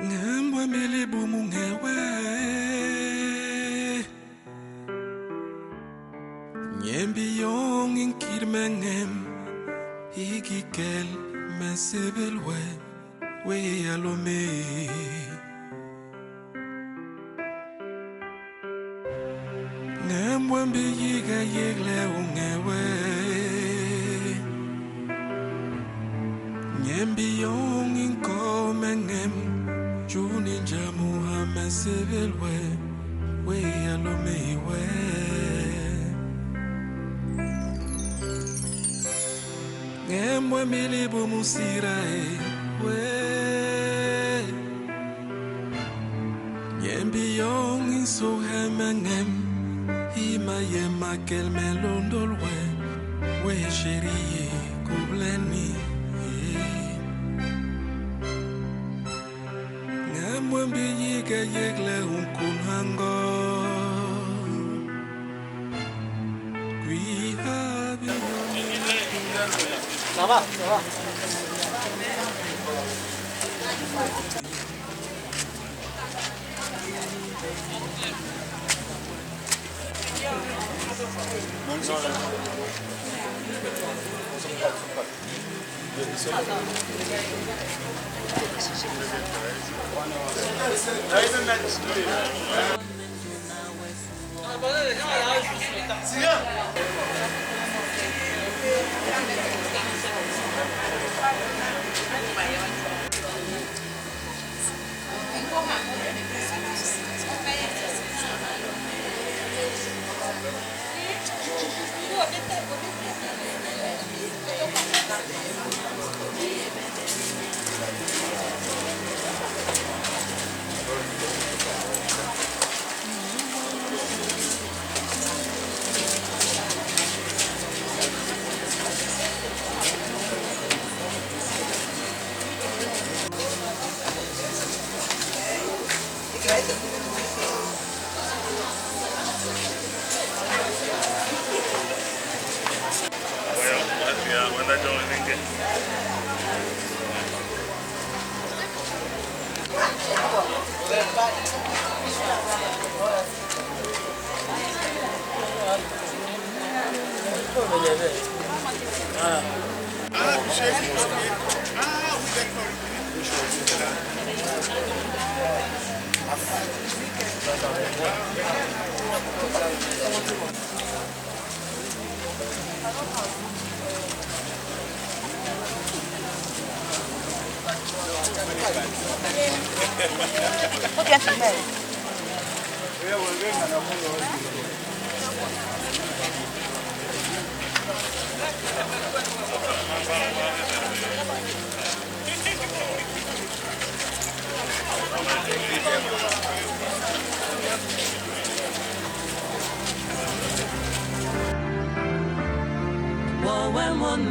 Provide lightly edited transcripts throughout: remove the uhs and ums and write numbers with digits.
Ngembwe milibu mungewe Nyembi yong inkirmengem Ikikel mesebelwe We alome Ngembwe mbiyiga yegle ungewe Nyembi yong inkomengem Juni jamuha mesebelwe We alome we Ngembwe milibu musirae we Nyembi yong insohemengem Ima yema kel melondolwe We sheriye kubleni Ngembwe mbiyiga yegle unkunhango Ça va, ça va.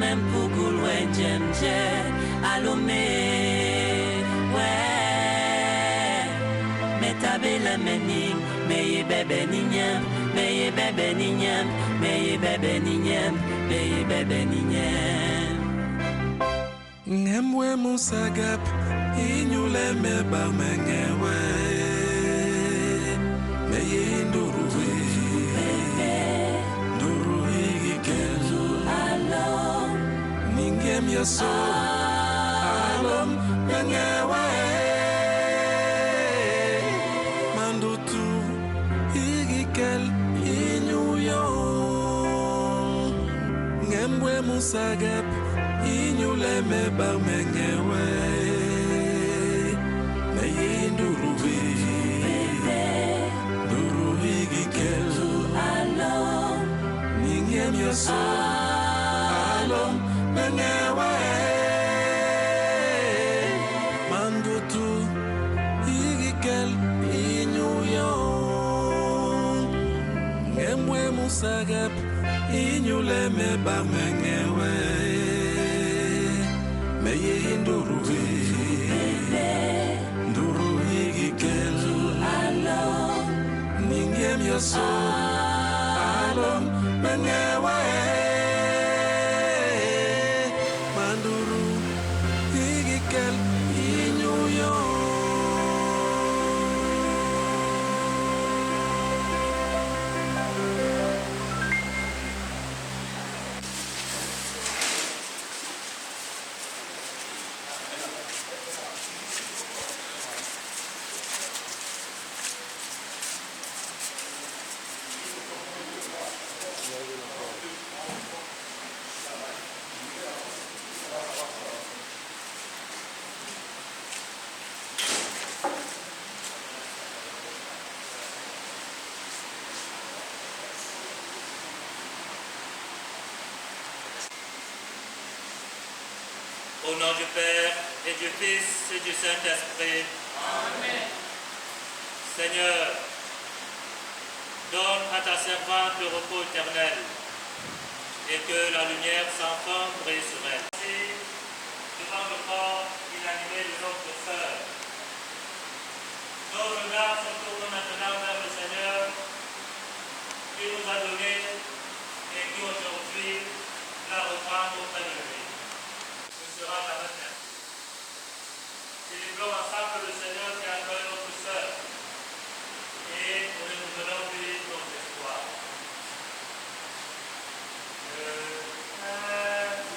Même pour couler j'aime allumé ouais mais ta belle mening mais bébé nignam mais bébé nignam mais bébé nignam mais bébé nignam Ngembwe musagap inyule meba mengewe Meye nduruwe Nduruwe kezu Alom Ningem yaso Alom mengewe Mandutu igikel inyuyo Ngembwe musagap Inyule meba mengewe Meye nduruwe Nduruwe gikezu Alom Ningem yaso Alom mengewe Mandutu igikel inyuyo Ngembwe musagap Inyule meba mengewe Meye nduruwe Nduruwe gikezu Alom Ningem yaso Alom mengewe Manduru igikel inyuyo Au nom du Père et du Fils et du Saint-Esprit. Amen. Seigneur, donne à ta servante le repos éternel et que la lumière sans fin brille sur elle. Merci devant le corps inanimé de notre sœur. Nos regards se tournent maintenant vers le Seigneur qui nous a donné et qui aujourd'hui la reprend auprès de lui. Ce sera la matin. Célébrons ensemble le Seigneur qui a accueilli notre sœur et nous venons lui notre espoir.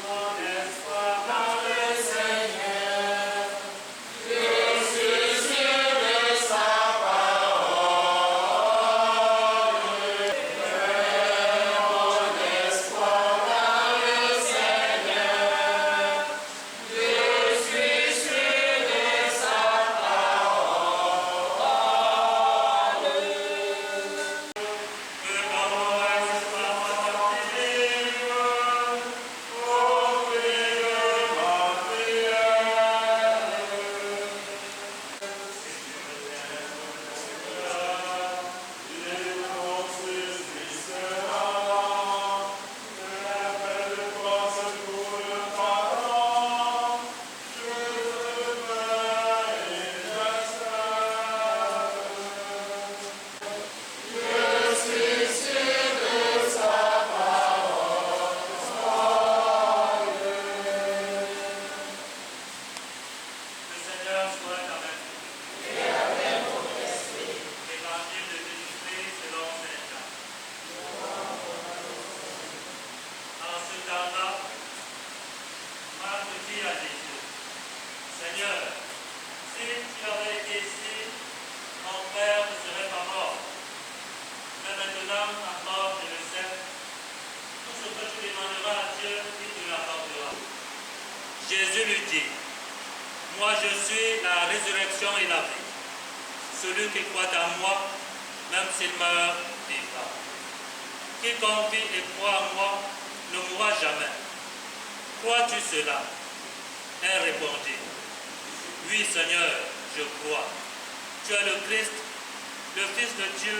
Mon espoir dans le Seigneur, je suis sûr de sa parole. Mon espoir dans le Seigneur, je suis sûr de sa parole. Que ton roi soit fortifié, ô Dieu, ma prière. Le Seigneur soit avec vous. Et avec votre esprit. Évangile de Jésus-Christ selon saint Jean. En ce temps-là, Marthe dit à Jésus, Seigneur, si tu avais été ici, mon frère ne serait pas mort. Mais maintenant, à mort, je le sais, tout ce que tu demanderas à Dieu, il te l'accordera. Jésus lui dit, moi je suis la résurrection et la vie. Celui qui croit en moi, même s'il meurt, vivra. Quiconque vit et croit en moi ne mourra jamais. Crois-tu cela? Elle répondit, oui Seigneur, je crois. Tu es le Christ, le Fils de Dieu,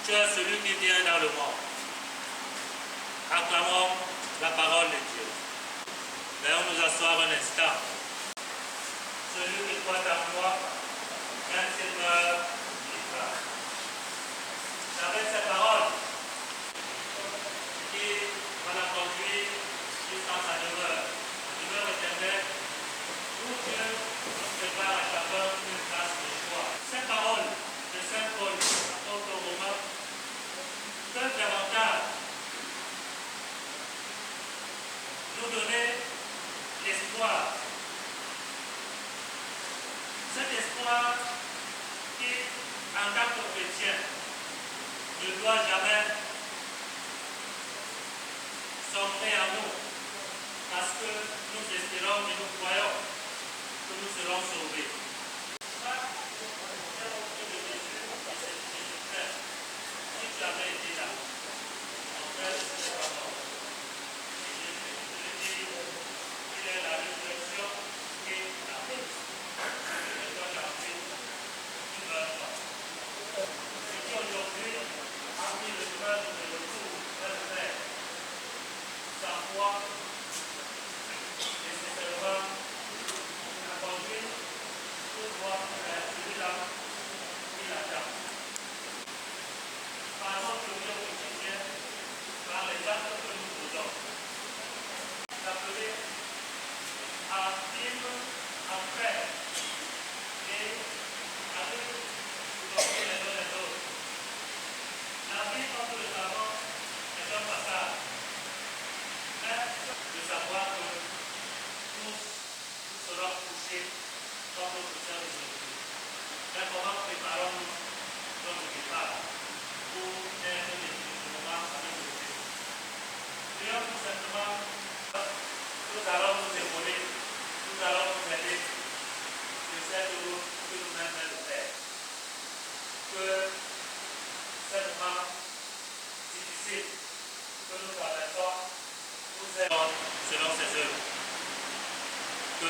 tu es celui qui vient dans le monde. Acclamons la parole de Dieu. Venons nous asseoir un instant. Celui qui croit en moi, même s'il meurt, vivra. C'est avec ces paroles qui va la conduire jusqu'à sa demeure éternelle, où Dieu nous prépare à chacun une place de choix. Ces paroles de Saint Paul, apôtre aux Romains, peuvent davantage nous donner l'espoir. Cet espoir qui, en tant que chrétien, ne doit jamais sombrer en nous, parce que nous espérons et nous croyons que nous serons sauvés. Si tu avais été là, mon frère ne serait pas mort. Et je dis, il est la résurrection et la vie. Ce qui aujourd'hui a pris le chemin de retour vers le Père, sa foi, nécessairement, a conduit tout droit vers celui-là qui l'attend. Par notre vie quotidienne, par les actes que nous faisons, d'appeler à vivre après et avec supporter les uns les autres. La vie, comme nous le savons, est un passage. Mais de savoir que tous nous serons touchés comme notre Seigneur aujourd'hui. Mais comment préparons-nous notre départ pour être définitivement avec le Christ? Prions tout simplement, nous allons nous épauler, nous allons nous aider de cette route que nous-mêmes nous faire. Que cette moment difficile que nous traversons nous aide selon ses œuvres. Que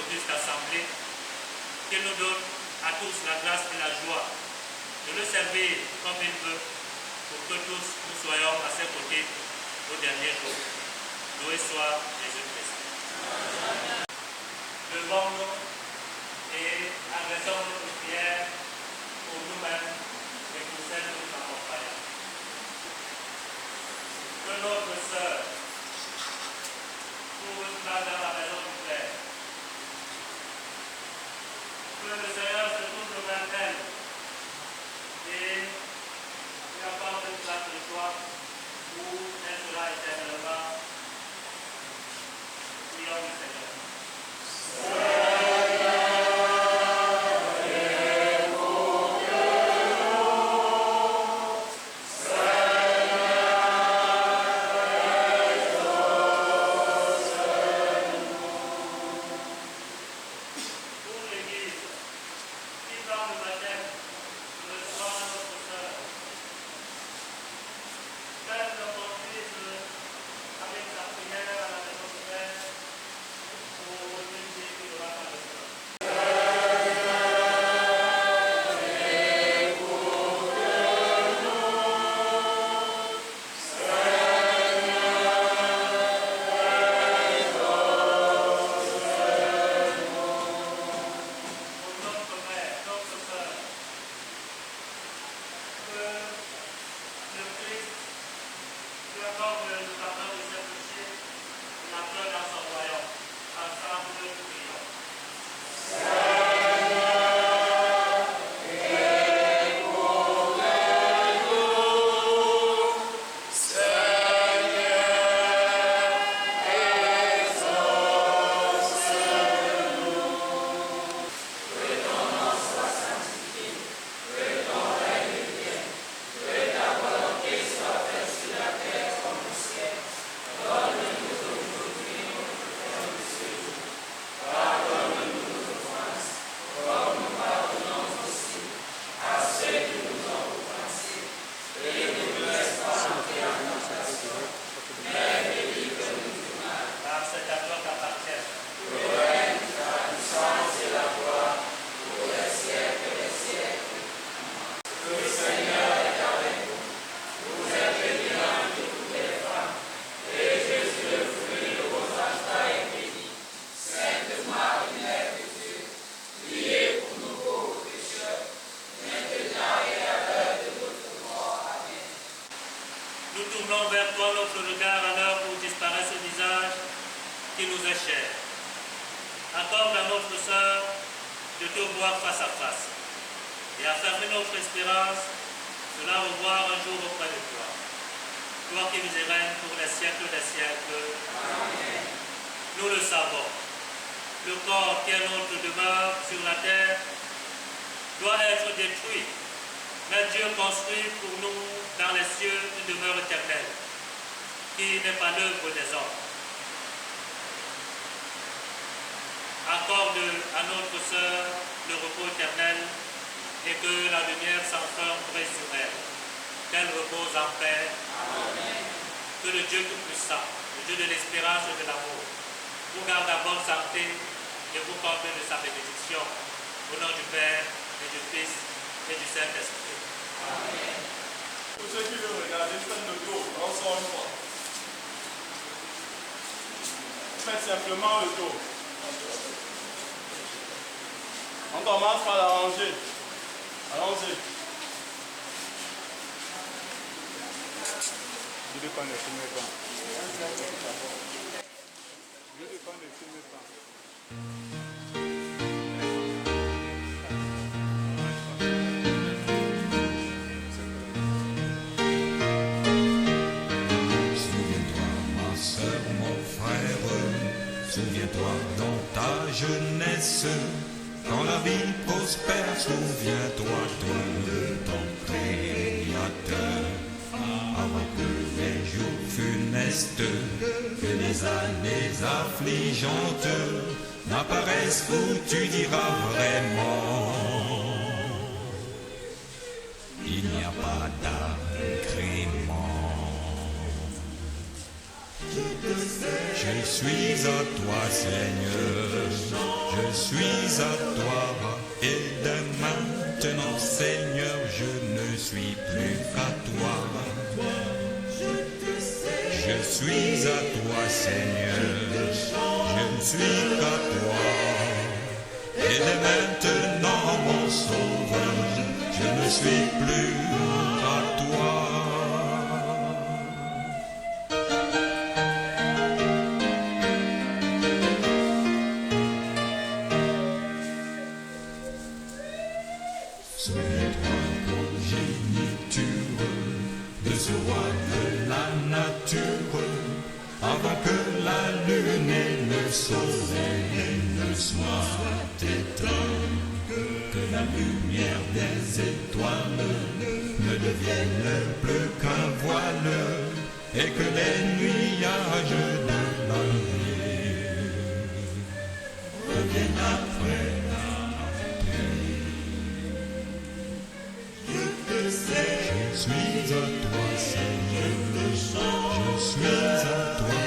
auguste assemblée, qu'il nous donne à tous la grâce et la joie de le servir comme il veut, pour que tous nous soyons à ses côtés au dernier jour. Loué soit Jésus-Christ. Levons-nous et adressons notre prière pour nous-mêmes et pour celles que nous accompagnons. Que notre sœur trouve une place dans la maison du Père. Que le Seigneur se tourne vers elle et lui apporte une place de joie où elle sera éternellement. Prions le Seigneur. Accorde à notre sœur de te voir face à face et affermir notre espérance de la revoir un jour auprès de toi. Toi qui nous règnes pour les siècles des siècles. Amen. Nous le savons. Le corps qui est notre demeure sur la terre doit être détruit, mais Dieu construit pour nous dans les cieux une demeure éternelle qui n'est pas l'œuvre des hommes. Accorde à notre sœur le repos éternel et que la lumière sans fin brille sur elle. Qu'elle repose en paix. Amen. Que le Dieu Tout-Puissant, le Dieu de l'espérance et de l'amour, vous garde en bonne santé et vous comble de sa bénédiction. Au nom du Père et du Fils et du Saint-Esprit. Amen. Pour ceux qui veulent regarder, faites le tour, encore une fois. Faites simplement le tour. On commence par la rangée. Allons-y. Dis-le qu'on ne filme pas. Dis-le qu'on ne filme pas. Souviens-toi, ma soeur, mon frère, souviens-toi dans ta jeunesse. Quand la vie prospère, souviens-toi de ton Créateur. Avant que les jours funestes, que les années affligeantes n'apparaissent où tu diras vraiment: il n'y a pas d'agrément. Je Je suis à toi, Seigneur, je suis à toi, et dès maintenant, Seigneur, je ne suis plus qu'à toi. Je suis à toi, Seigneur, je ne suis qu'à toi, et dès maintenant, mon Sauveur, je ne suis plus qu'à toi. Souviens-toi, progéniture de ce roi de la nature, avant que la lune et le soleil ne soient éteints, que la lumière des étoiles ne devienne plus qu'un voile, et que les nuages de la nuit reviennent après la pluie. Je suis à toi, Seigneur, je suis à toi,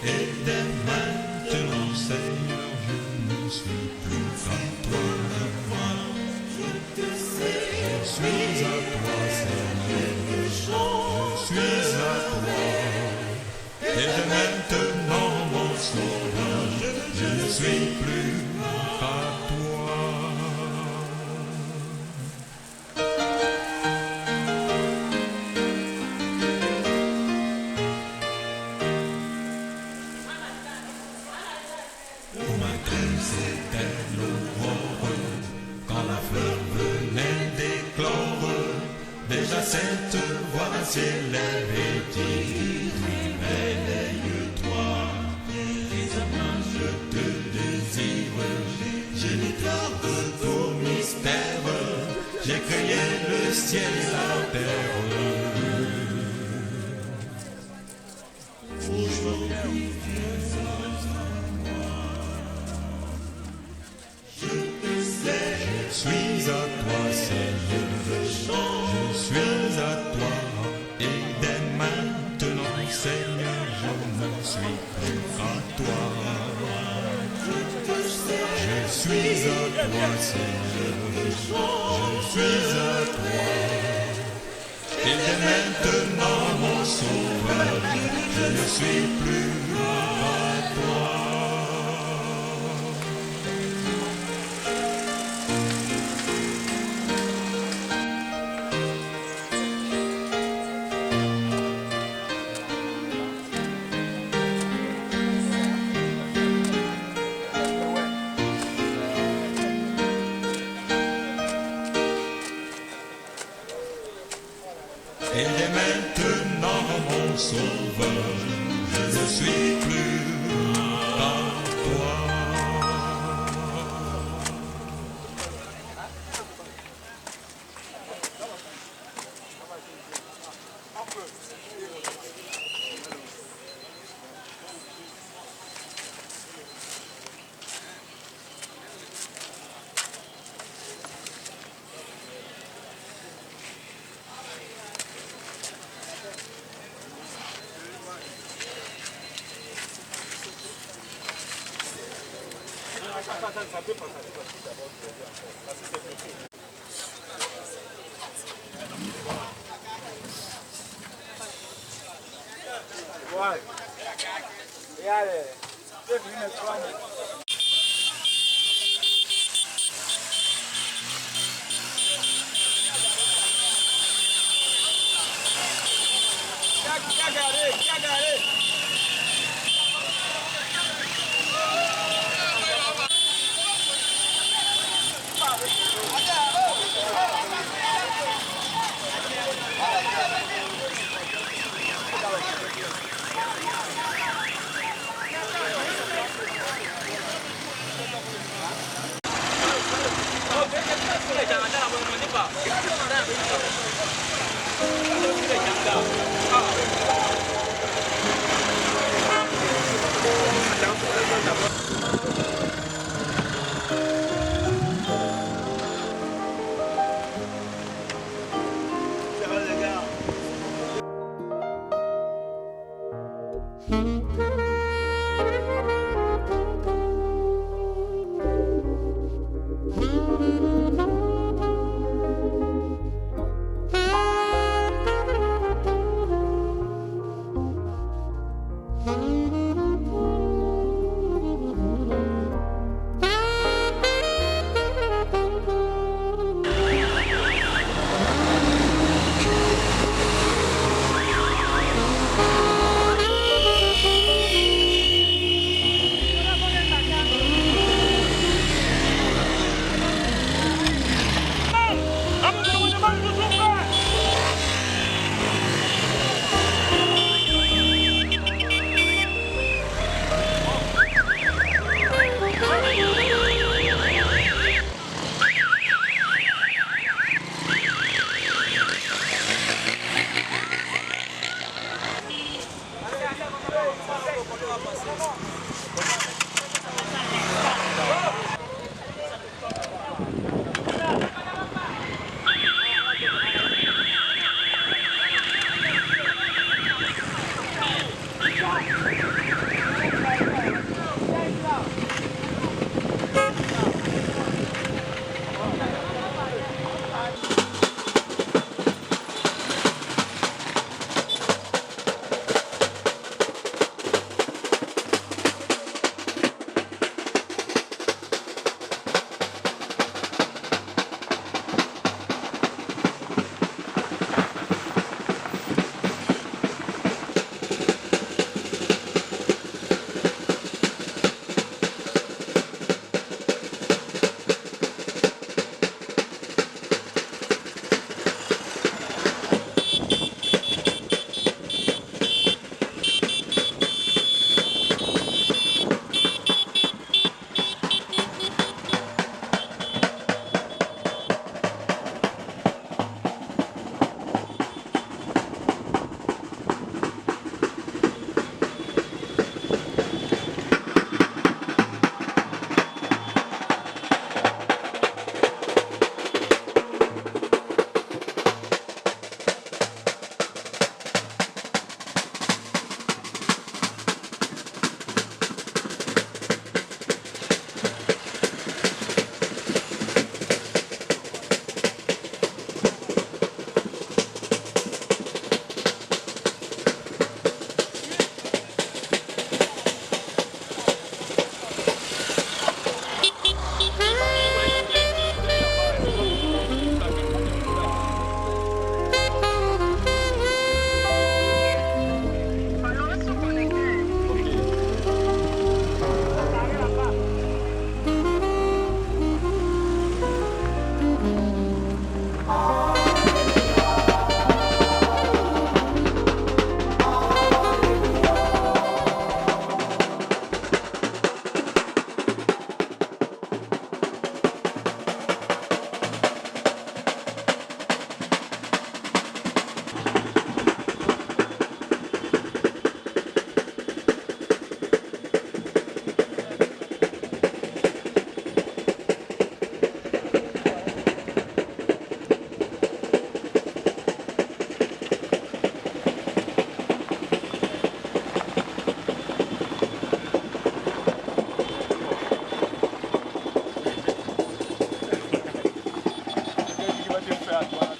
et dès maintenant, Seigneur, je ne suis plus qu'à toi. Je suis à toi, Seigneur, je suis à toi, et dès maintenant, mon Sauveur, je ne suis plus qu'à toi. Au matin, c'était l'aurore, quand la fleur venait d'éclore. Déjà cette voix s'élève et dit, réveille-toi. Désormais je te désire, géniteur de tout mystère. J'ai créé le ciel et la terre. Aujourd'hui viens à moi. Je suis à toi, Seigneur, je suis à toi, et dès maintenant, Seigneur, je ne suis plus à toi. Je suis à toi, Seigneur, je suis à toi, et dès maintenant, mon Sauveur, je ne suis plus à toi. Et dès maintenant, mon Sauveur, je ne suis plus qu'à toi. Ça peut passer d'abord. Parce que c'est bloqué. Ouais. Regardez. C'est venu me prendre. Dieu fait à toi.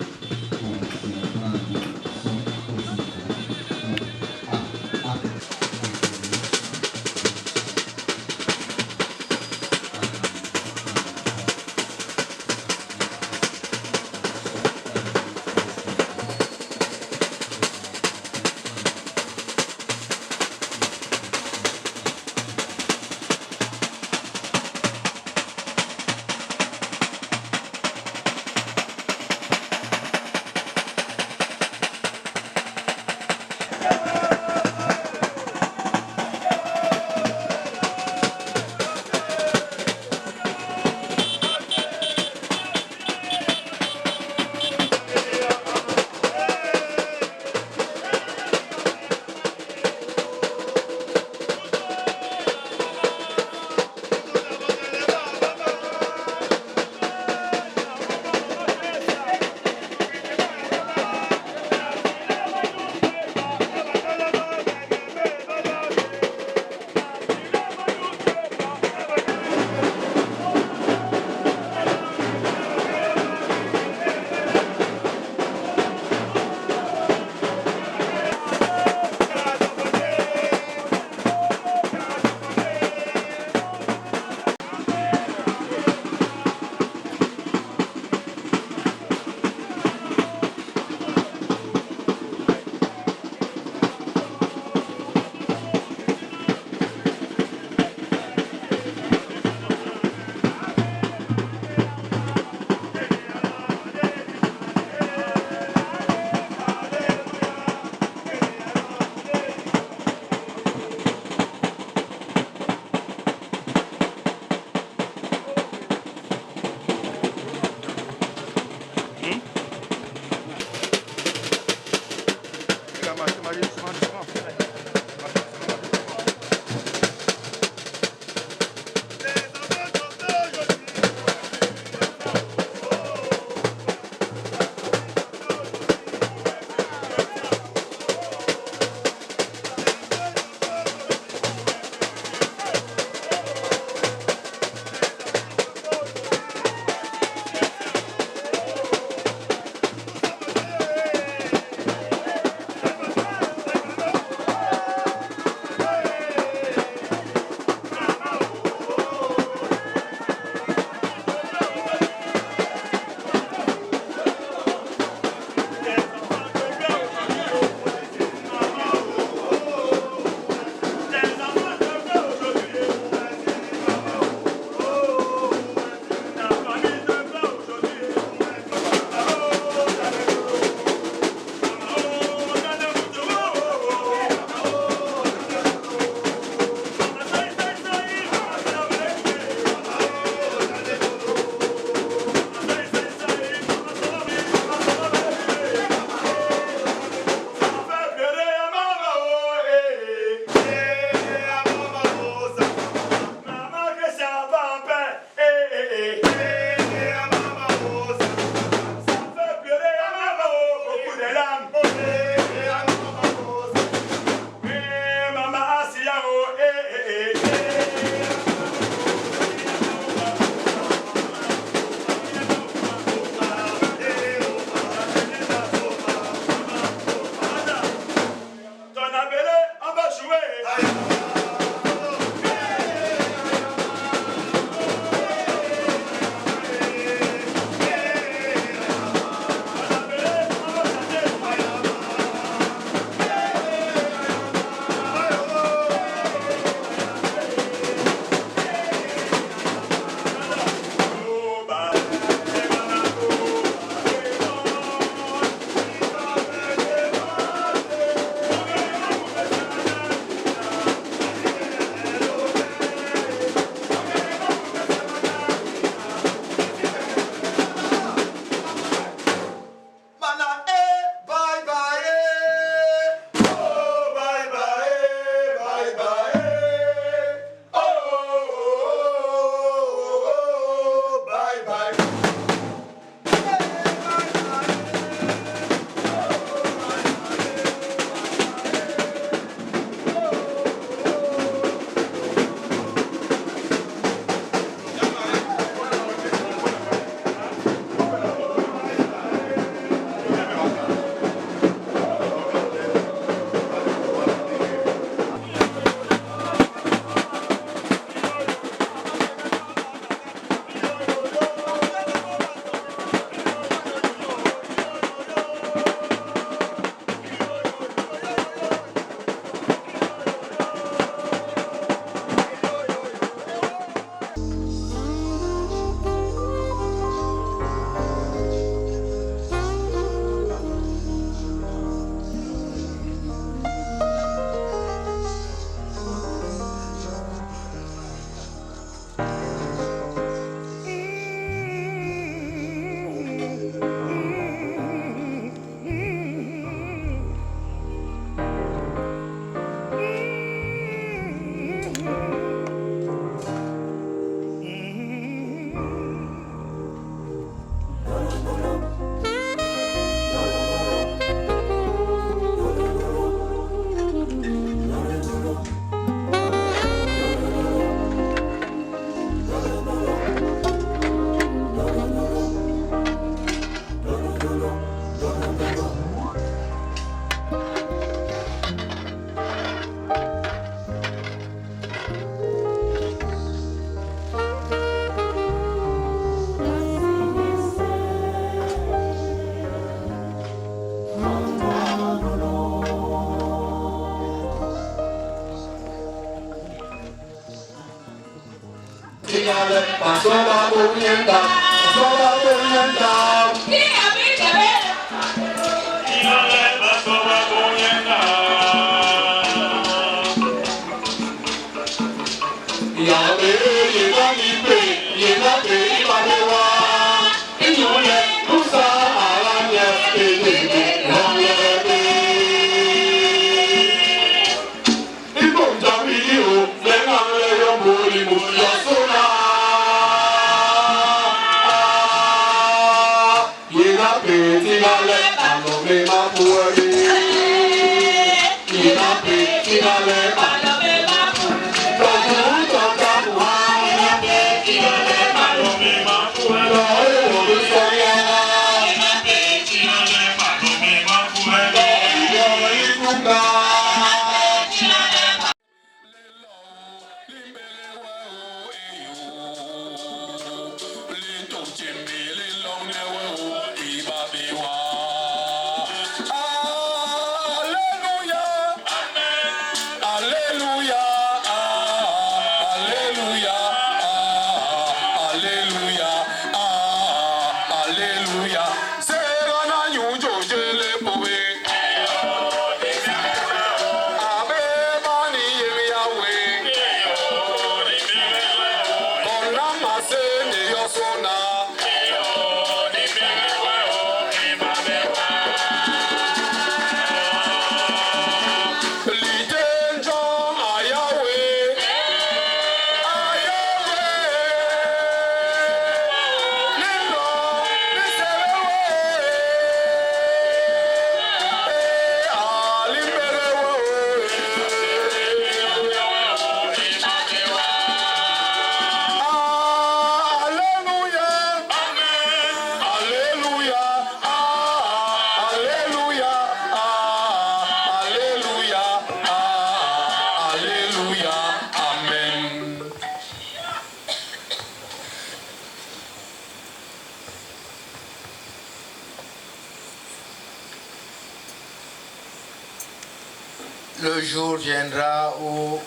Le jour viendra où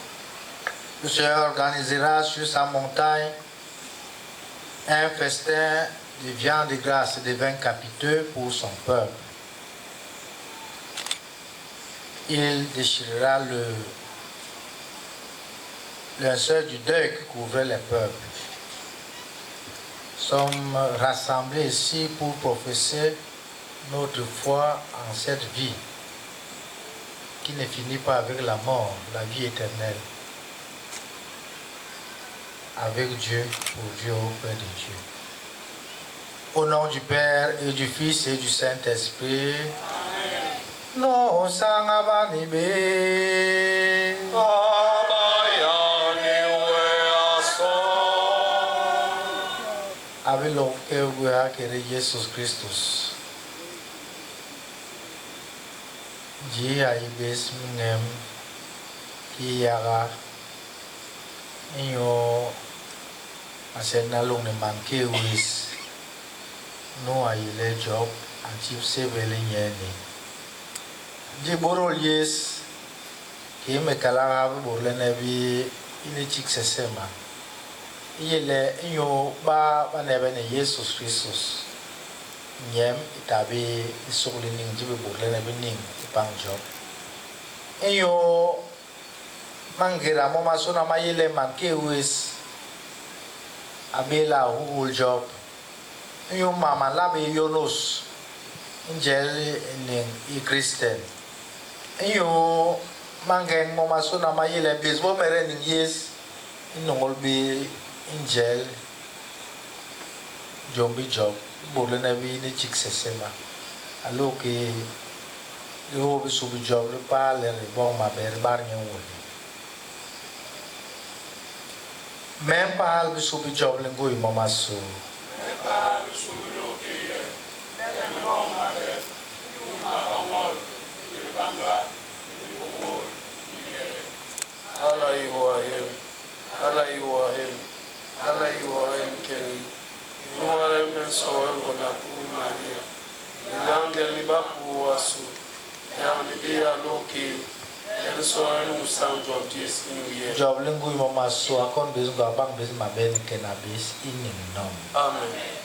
le Seigneur organisera sur sa montagne un festin de viande de grâce et de vins capiteux pour son peuple. Il déchirera le linceul du deuil qui couvrait les peuples. Nous sommes rassemblés ici pour professer notre foi en cette vie qui ne finit pas avec la mort, la vie éternelle, avec Dieu, pour Dieu, auprès de Dieu. Au nom du Père et du Fils et du Saint-Esprit, non, avec le cœur de Jésus Christus. Ji aibes mingem kiyaga iyo asena long ne manke wis no aile job anchip sebele nyeni ji borol yes ki me kala borle ne bi ini chik sesema ile iyo ba ne bene Jesus Christus nyem itabi isogli ning jibe borle ne bi ning pang job eyo mangira mo masuna mayele manke wis abela ul job eyo mama labe yonos ingel ning I Christian eyo mangen mo masuna mayele bisbo mere ning yes inongol bi ingel jombi job borle na bi ni chiksesema aloke yo be subi job le pa le bon ma ber bar nyen wo même pas be subi job le ngoi mama so même pas be subi lo ke le bon ma ber yo ma bon le banga wo ala yu wa him ke yo ara men so ko na ku maria ngangel ni ba ku asu yang dia loki yang soir, nous sommes job this new year. Job lingui mama so akon bez go bang bez ma ben kenabis in nom. Amen.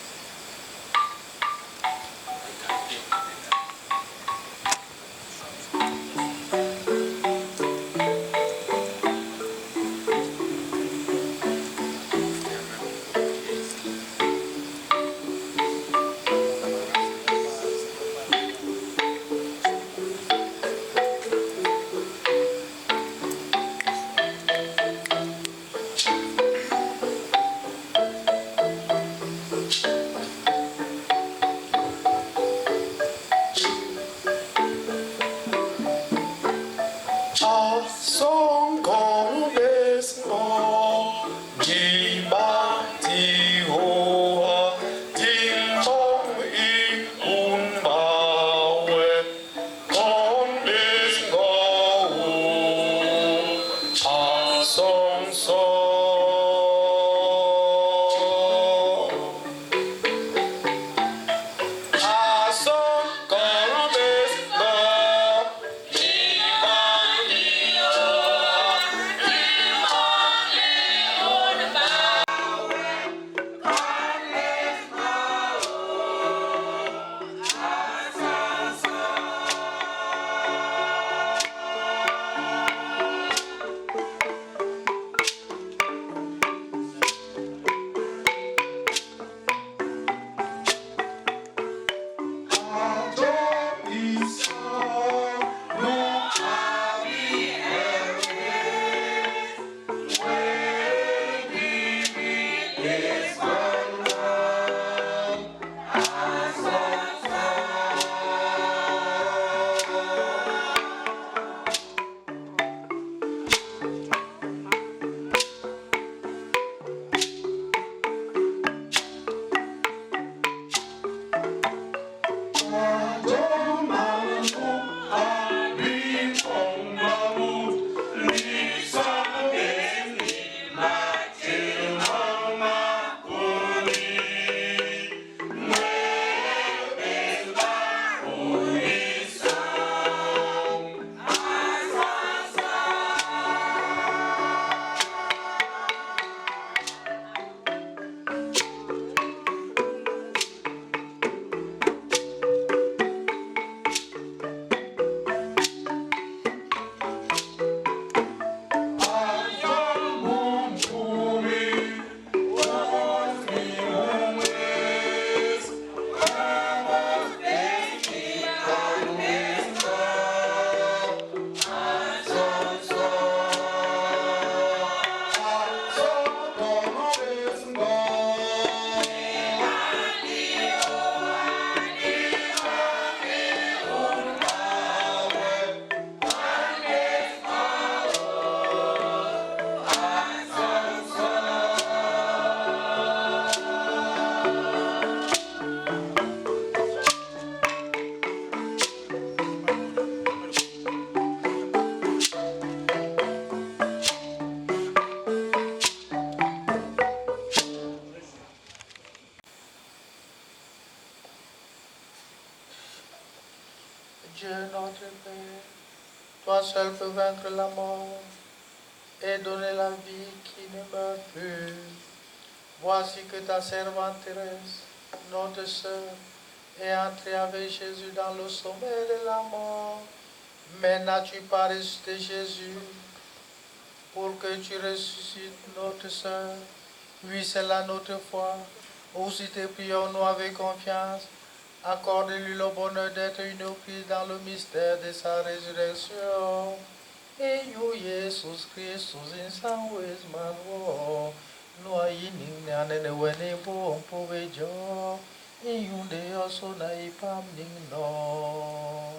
Dieu notre Père, toi seul peux vaincre la mort et donner la vie qui ne meurt plus. Voici que ta servante Thérèse, notre sœur, est entrée avec Jésus dans le sommet de la mort. Mais n'as-tu pas ressuscité Jésus pour que tu ressuscites notre sœur? Oui, c'est là notre foi. Aussi te prions-nous avec confiance. Accorde-lui le bonheur d'être unis dans le mystère de sa résurrection. Et you, Jesus Christus, in some ways, man, no, I in an when a bone povejo. And you, they also naipam no.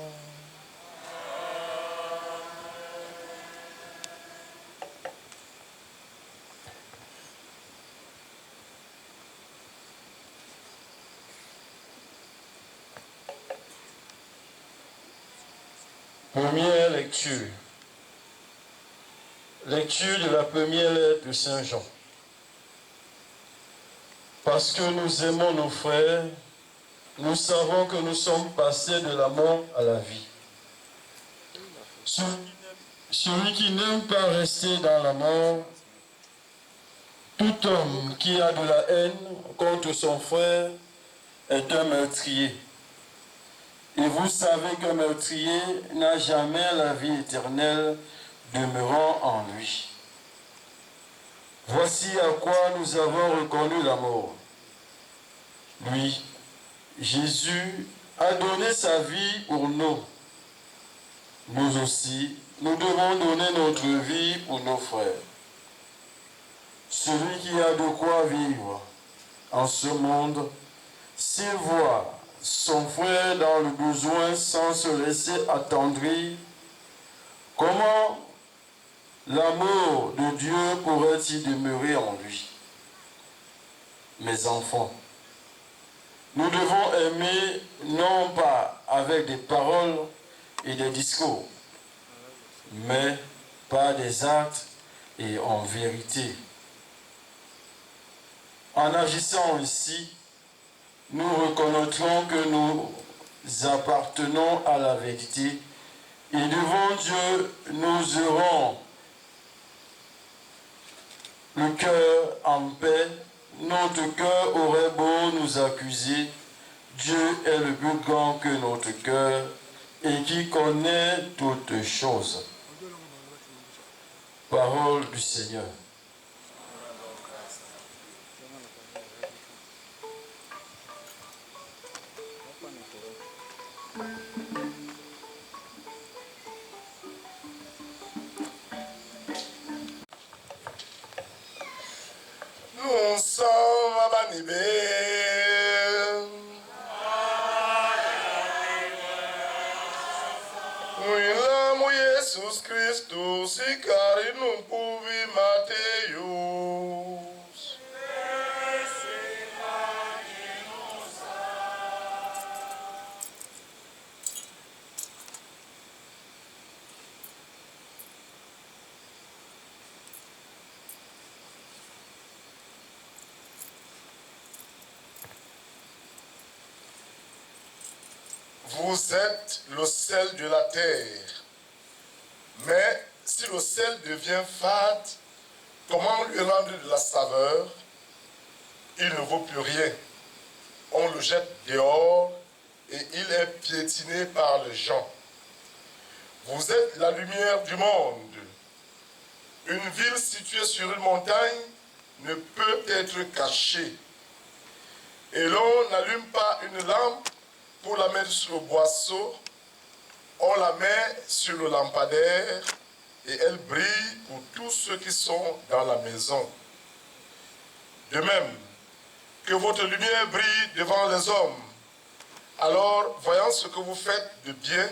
Première lecture. Lecture de la première lettre de Saint Jean. Parce que nous aimons nos frères, nous savons que nous sommes passés de la mort à la vie. Celui qui n'aime pas rester dans la mort, tout homme qui a de la haine contre son frère est un meurtrier. Et vous savez qu'un meurtrier n'a jamais la vie éternelle demeurant en lui. Voici à quoi nous avons reconnu la mort. Lui, Jésus, a donné sa vie pour nous. Nous aussi, nous devons donner notre vie pour nos frères. Celui qui a de quoi vivre en ce monde, s'il voit son frère dans le besoin sans se laisser attendrir, comment l'amour de Dieu pourrait-il demeurer en lui? Mes enfants, nous devons aimer non pas avec des paroles et des discours, mais par des actes et en vérité. En agissant ici, nous reconnaîtrons que nous appartenons à la vérité et devant Dieu, nous aurons le cœur en paix. Notre cœur aurait beau nous accuser, Dieu est le plus grand que notre cœur et qui connaît toutes choses. Parole du Seigneur. Nous sommes à Banibé. Oui, l'âme Jésus Christus, si car il nous pouvait Mathéus. Vous êtes le sel de la terre. Mais si le sel devient fade, comment lui rendre de la saveur? Il ne vaut plus rien. On le jette dehors et il est piétiné par les gens. Vous êtes la lumière du monde. Une ville située sur une montagne ne peut être cachée. Et l'on n'allume pas une lampe pour la mettre sur le boisseau, on la met sur le lampadaire et elle brille pour tous ceux qui sont dans la maison. De même, que votre lumière brille devant les hommes. Alors, voyant ce que vous faites de bien,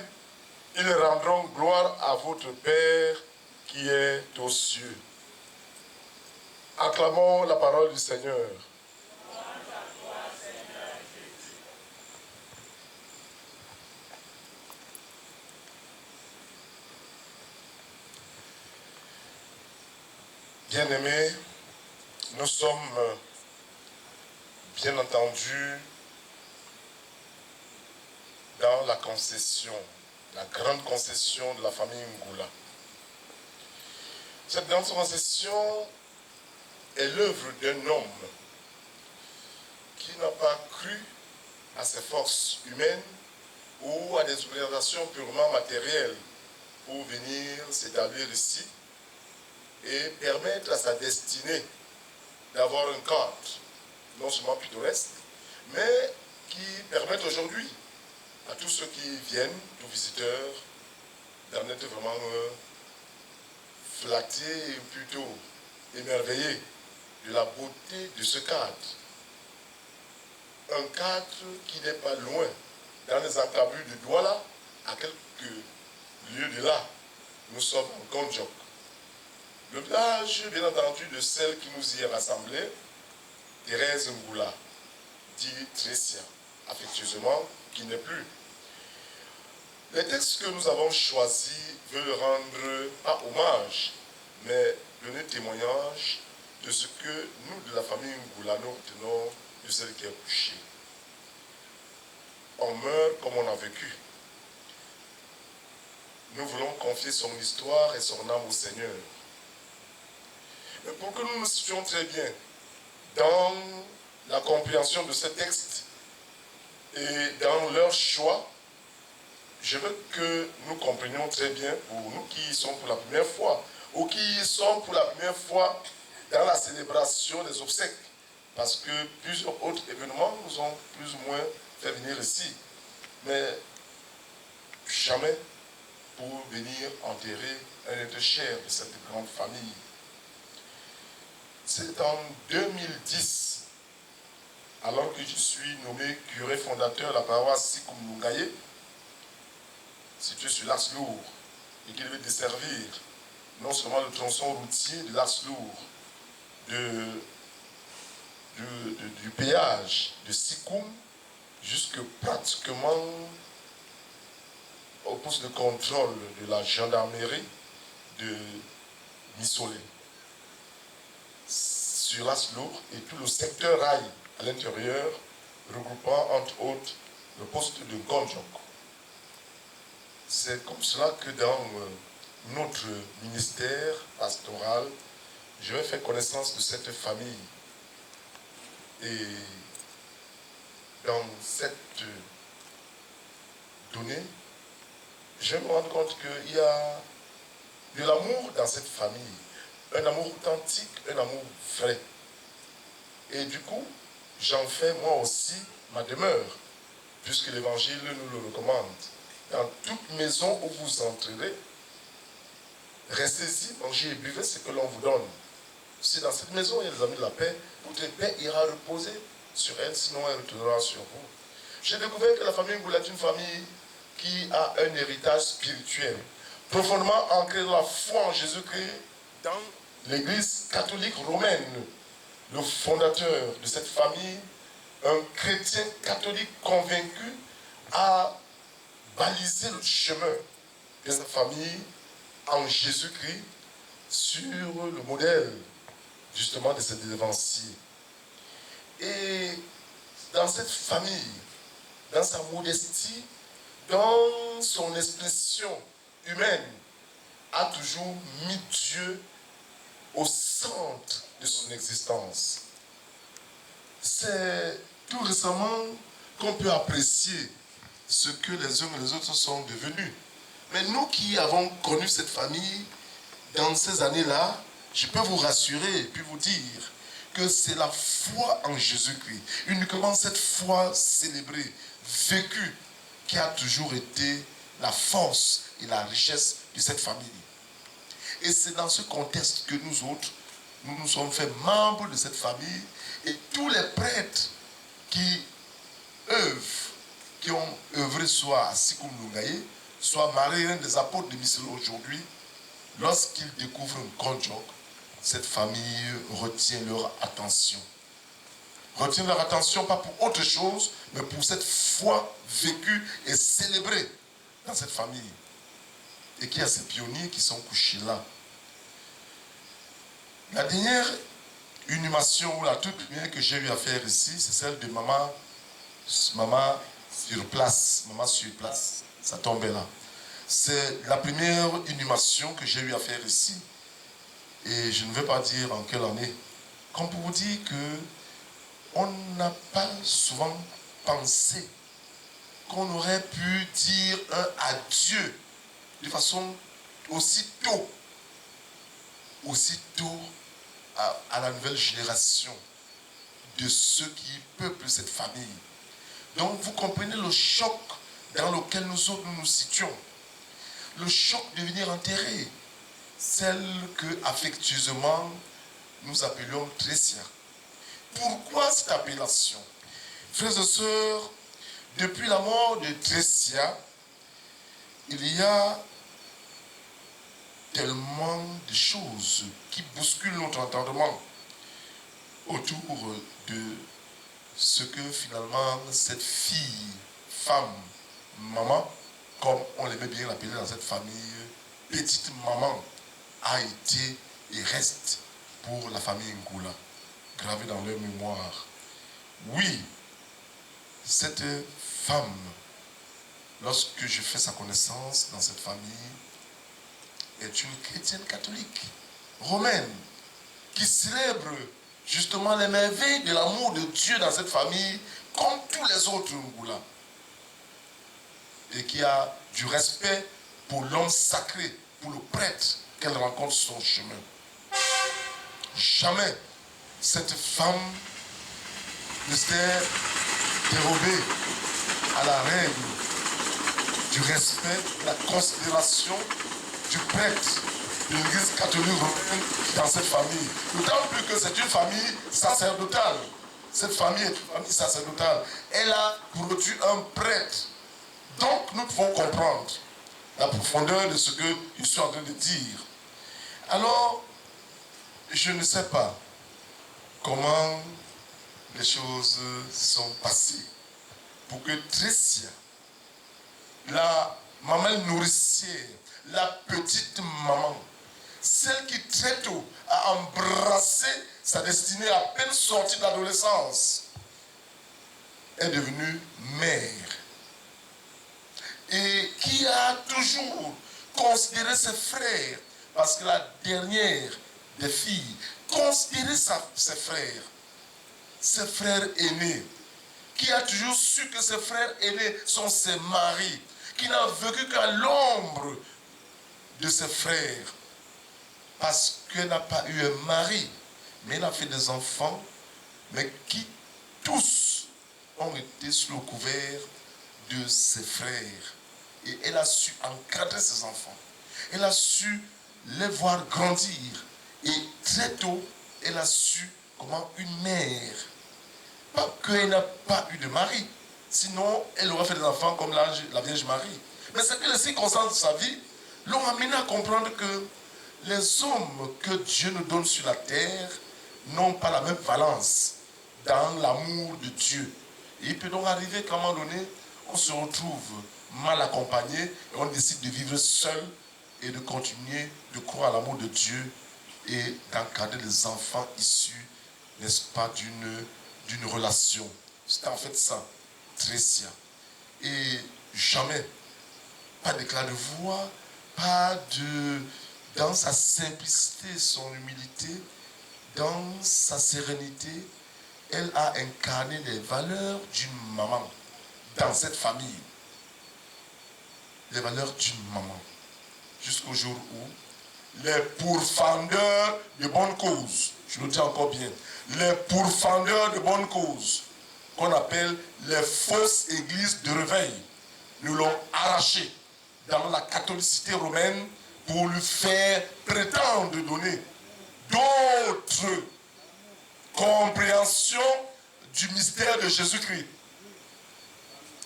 ils rendront gloire à votre Père qui est aux cieux. Acclamons la parole du Seigneur. Bien-aimés, nous sommes bien entendu dans la concession, la grande concession de la famille Ngoula. Cette grande concession est l'œuvre d'un homme qui n'a pas cru à ses forces humaines ou à des organisations purement matérielles pour venir s'établir ici et permettre à sa destinée d'avoir un cadre non seulement pittoresque, mais qui permettent aujourd'hui à tous ceux qui viennent, tous visiteurs, d'en être vraiment flattés et plutôt émerveillés de la beauté de ce cadre. Un cadre qui n'est pas loin, dans les encablures de Douala, à quelques lieues de là. Nous sommes en Gondjok. Le village, bien entendu, de celle qui nous y est rassemblée, Thérèse Ngoula, dit Trécia, affectueusement, qui n'est plus. Les textes que nous avons choisis veulent rendre, pas hommage, mais donner témoignage de ce que nous, de la famille Ngoula, nous retenons de celle qui est couchée. On meurt comme on a vécu. nous voulons confier son histoire et son âme au Seigneur. Mais pour que nous nous situions très bien dans la compréhension de ce texte et dans leur choix, je veux que nous comprenions très bien, pour nous qui y sommes pour la première fois, ou qui y sommes pour la première fois dans la célébration des obsèques, parce que plusieurs autres événements nous ont plus ou moins fait venir ici, mais jamais pour venir enterrer un être cher de cette grande famille. C'est en 2010, alors que je suis nommé curé fondateur de la paroisse Sikoum Lungaye, située sur l'Axe Lourd, et qui devait desservir non seulement le tronçon routier de l'Axe Lourd, du péage de Sikoum, jusque pratiquement au poste de contrôle de la gendarmerie de Missolé, sur l'Axe Lourd et tout le secteur rail à l'intérieur, regroupant entre autres le poste de Gondjok. C'est comme cela que dans notre ministère pastoral, je vais faire connaissance de cette famille. Et dans cette donnée, je me rends compte qu'il y a de l'amour dans cette famille, un amour authentique, un amour vrai. Et du coup, j'en fais moi aussi ma demeure, puisque l'Évangile nous le recommande. Dans toute maison où vous entrerez, restez-y, mangez et buvez ce que l'on vous donne. Si dans cette maison il y a des amis de la paix, votre paix ira reposer sur elle, sinon elle retournera sur vous. J'ai découvert que la famille Ngoula est une famille qui a un héritage spirituel, profondément ancré dans la foi en Jésus-Christ, dans l'Église catholique romaine. Le fondateur de cette famille, un chrétien catholique convaincu, a balisé le chemin de sa famille en Jésus-Christ sur le modèle justement de cet évancier. Et dans cette famille, dans sa modestie, dans son expression humaine, a toujours mis Dieu au centre de son existence. C'est tout récemment qu'on peut apprécier ce que les uns et les autres sont devenus. Mais nous qui avons connu cette famille dans ces années-là, je peux vous rassurer et puis vous dire que c'est la foi en Jésus-Christ, uniquement cette foi célébrée, vécue, qui a toujours été la force et la richesse de cette famille. Et c'est dans ce contexte que nous autres, nous nous sommes fait membres de cette famille, et tous les prêtres qui œuvrent, qui ont œuvré soit à Sikoum Lungaye, soit Marie-Reine des apôtres de Missolé aujourd'hui, lorsqu'ils découvrent un Gondjok, cette famille retient leur attention. Retient leur attention pas pour autre chose, mais pour cette foi vécue et célébrée dans cette famille. Et qu'il y a ces pionniers qui sont couchés là. La dernière inhumation, la toute première que j'ai eu à faire ici, c'est celle de maman sur place. Maman sur place, ça tombait là. C'est la première inhumation que j'ai eu à faire ici. Et je ne vais pas dire en quelle année. Comme pour vous dire que on n'a pas souvent pensé qu'on aurait pu dire un adieu de façon aussi tôt à la nouvelle génération de ceux qui peuplent cette famille. Donc vous comprenez le choc dans lequel nous autres nous situons. Le choc de venir enterrer celle que affectueusement nous appelions Tressia. Pourquoi cette appellation? Frères et sœurs, depuis la mort de Tressia, il y a tellement de choses qui bousculent notre entendement autour de ce que finalement cette fille, femme, maman, comme on l'aimait bien l'appeler dans cette famille, petite maman, a été et reste pour la famille Ngoula, gravé dans leur mémoire. Oui, cette femme, lorsque je fais sa connaissance dans cette famille, est une chrétienne catholique, romaine, qui célèbre justement les merveilles de l'amour de Dieu dans cette famille, comme tous les autres Ngoula. Et qui a du respect pour l'homme sacré, pour le prêtre qu'elle rencontre sur son chemin. Jamais cette femme ne s'est dérobée à la règle du respect, de la considération du prêtre de l'église catholique romaine dans cette famille. D'autant plus que c'est une famille sacerdotale. Cette famille est une famille sacerdotale. Elle a produit un prêtre. Donc nous devons comprendre la profondeur de ce que je suis en train de dire. Alors, je ne sais pas comment les choses sont passées pour que Tressia, la maman nourricière, la petite maman, celle qui très tôt a embrassé sa destinée à peine sortie de l'adolescence, est devenue mère. Et qui a toujours considéré ses frères, parce que la dernière des filles, considérait ses frères aînés, qui a toujours su que ses frères aînés sont ses maris, qui n'a vécu qu'à l'ombre de ses frères, parce qu'elle n'a pas eu un mari, mais elle a fait des enfants, mais qui tous ont été sous le couvert de ses frères. Et elle a su encadrer ses enfants. Elle a su les voir grandir. Et très tôt, elle a su comment une mère, pas qu'elle n'a pas eu de mari, sinon elle aurait fait des enfants comme la Vierge Marie. Mais c'est que les circonstances de sa vie l'ont amené à comprendre que les hommes que Dieu nous donne sur la terre n'ont pas la même valence dans l'amour de Dieu. Et il peut donc arriver qu'à un moment donné, on se retrouve mal accompagné et on décide de vivre seul et de continuer de croire à l'amour de Dieu et d'encadrer les enfants issus, n'est-ce pas, d'une relation. C'était en fait ça, Tressia. Et jamais, pas d'éclat de voix, pas de... Dans sa simplicité, son humilité, dans sa sérénité, elle a incarné les valeurs d'une maman dans cette famille. Les valeurs d'une maman. Jusqu'au jour où les pourfendeurs de bonnes causes, je le dis encore bien, les pourfendeurs de bonnes causes, qu'on appelle les fausses églises de réveil, nous l'ont arraché dans la catholicité romaine pour lui faire prétendre donner d'autres compréhensions du mystère de Jésus-Christ.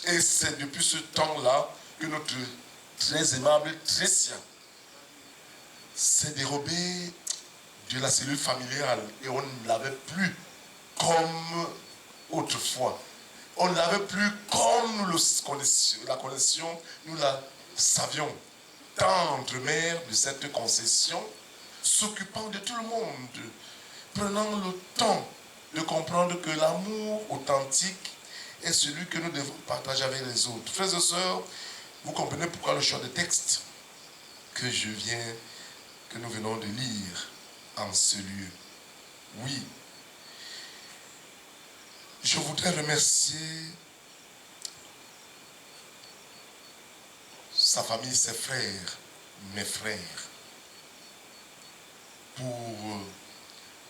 Et c'est depuis ce temps-là que notre très aimable Tressia s'est dérobé de la cellule familiale et on ne l'avait plus comme autrefois. On ne l'avait plus comme nous la connaissions, nous la savions. Tendre-mère de cette concession, s'occupant de tout le monde, prenant le temps de comprendre que l'amour authentique est celui que nous devons partager avec les autres. Frères et sœurs, vous comprenez pourquoi le choix de texte que nous venons de lire en ce lieu. Oui, je voudrais remercier sa famille, ses frères, mes frères, pour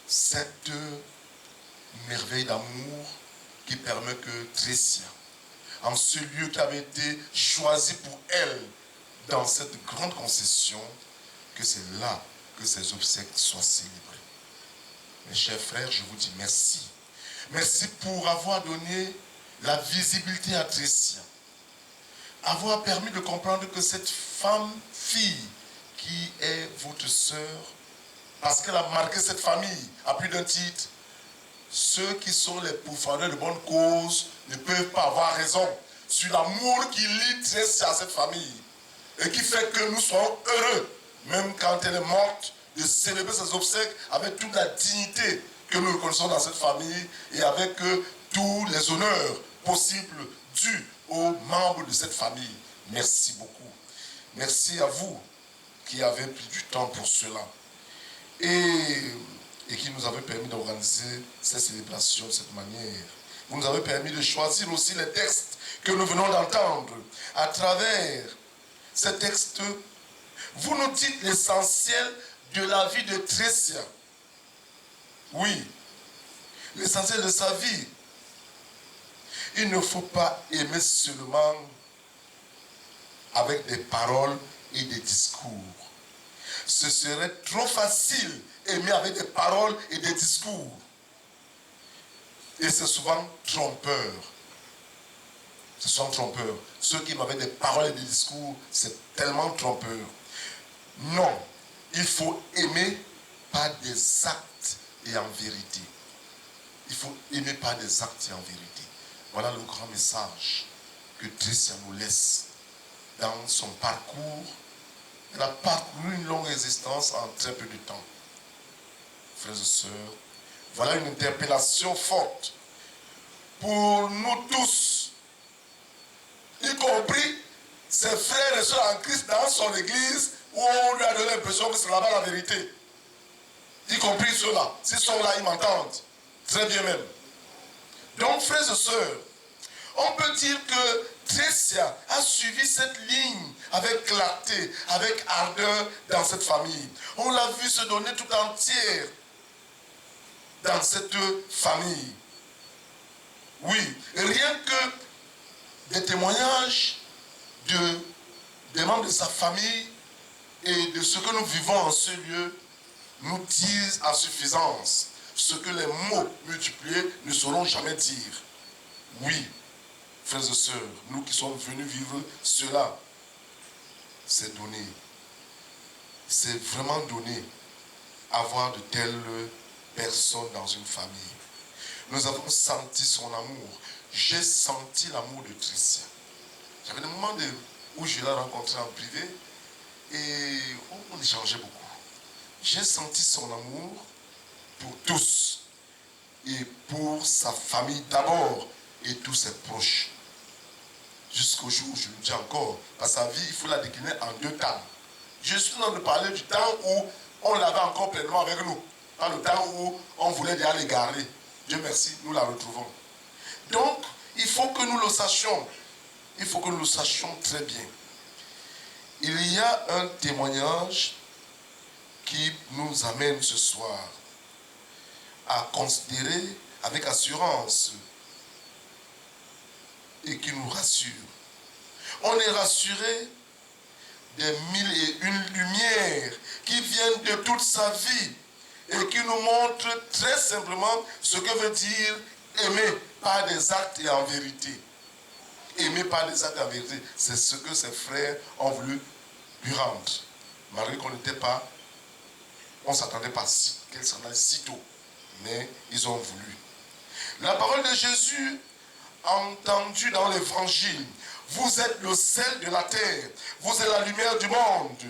cette merveille d'amour qui permet que Tressia, en ce lieu qui avait été choisi pour elle dans cette grande concession, que c'est là que ses obsèques soient célébrées. Mes chers frères, je vous dis merci. Merci pour avoir donné la visibilité à Tressia. Avoir permis de comprendre que cette fille qui est votre sœur, parce qu'elle a marqué cette famille à plus d'un titre, ceux qui sont les pourfendeurs de bonne cause ne peuvent pas avoir raison sur l'amour qui lie Tressia à cette famille et qui fait que nous soyons heureux, même quand elle est morte, de célébrer ses obsèques avec toute la dignité que nous reconnaissons dans cette famille et avec tous les honneurs possibles dus aux membres de cette famille. Merci beaucoup. Merci à vous qui avez pris du temps pour cela et qui nous avez permis d'organiser cette célébration de cette manière. Vous nous avez permis de choisir aussi les textes que nous venons d'entendre. À travers ces textes, vous nous dites l'essentiel de la vie de Trécia. Oui, l'essentiel de sa vie. Il ne faut pas aimer seulement avec des paroles et des discours. Ce serait trop facile aimer avec des paroles et des discours. Et c'est souvent trompeur. C'est souvent trompeur. Ceux qui m'avaient des paroles et des discours, c'est tellement trompeur. Non, il faut aimer par des actes et en vérité. Il faut aimer par des actes et en vérité. Voilà le grand message que Trécia nous laisse dans son parcours. Elle a parcouru une longue existence en très peu de temps. Frères et sœurs, voilà une interpellation forte pour nous tous, y compris ses frères et sœurs en Christ dans son église, où on lui a donné l'impression que c'est là-bas la vérité. Y compris ceux-là. S'ils sont là, ils m'entendent. Très bien même. Donc, frères et sœurs, on peut dire que Trécia a suivi cette ligne avec clarté, avec ardeur dans cette famille. On l'a vu se donner tout entière dans cette famille. Oui, rien que des témoignages des membres de sa famille et de ce que nous vivons en ce lieu nous disent à suffisance ce que les mots multipliés ne sauront jamais dire. Oui, frères et sœurs, nous qui sommes venus vivre cela, c'est donné. C'est vraiment donné avoir de telles personnes dans une famille. Nous avons senti son amour. J'ai senti l'amour de Trécia. J'avais des moments où je l'ai rencontré en privé et on échangeait beaucoup. J'ai senti son amour pour tous et pour sa famille d'abord et tous ses proches. Jusqu'au jour où je le dis encore, par sa vie, il faut la décliner en 2 temps. Je suis en train de parler du temps où on l'avait encore pleinement avec nous. Pas le temps où on voulait déjà l'égarer. Dieu merci, nous la retrouvons. Donc, il faut que nous le sachions. Il faut que nous le sachions très bien. Il y a un témoignage qui nous amène ce soir à considérer avec assurance et qui nous rassure. On est rassuré des 1001 lumières qui viennent de toute sa vie et qui nous montrent très simplement ce que veut dire aimer par des actes et en vérité. Aimer par des actes et en vérité, c'est ce que ses frères ont voulu lui rendre. Malgré qu'on n'était pas, on ne s'attendait pas qu'elle s'en aille si tôt. Mais ils ont voulu. La parole de Jésus, entendue dans l'évangile, vous êtes le sel de la terre, vous êtes la lumière du monde.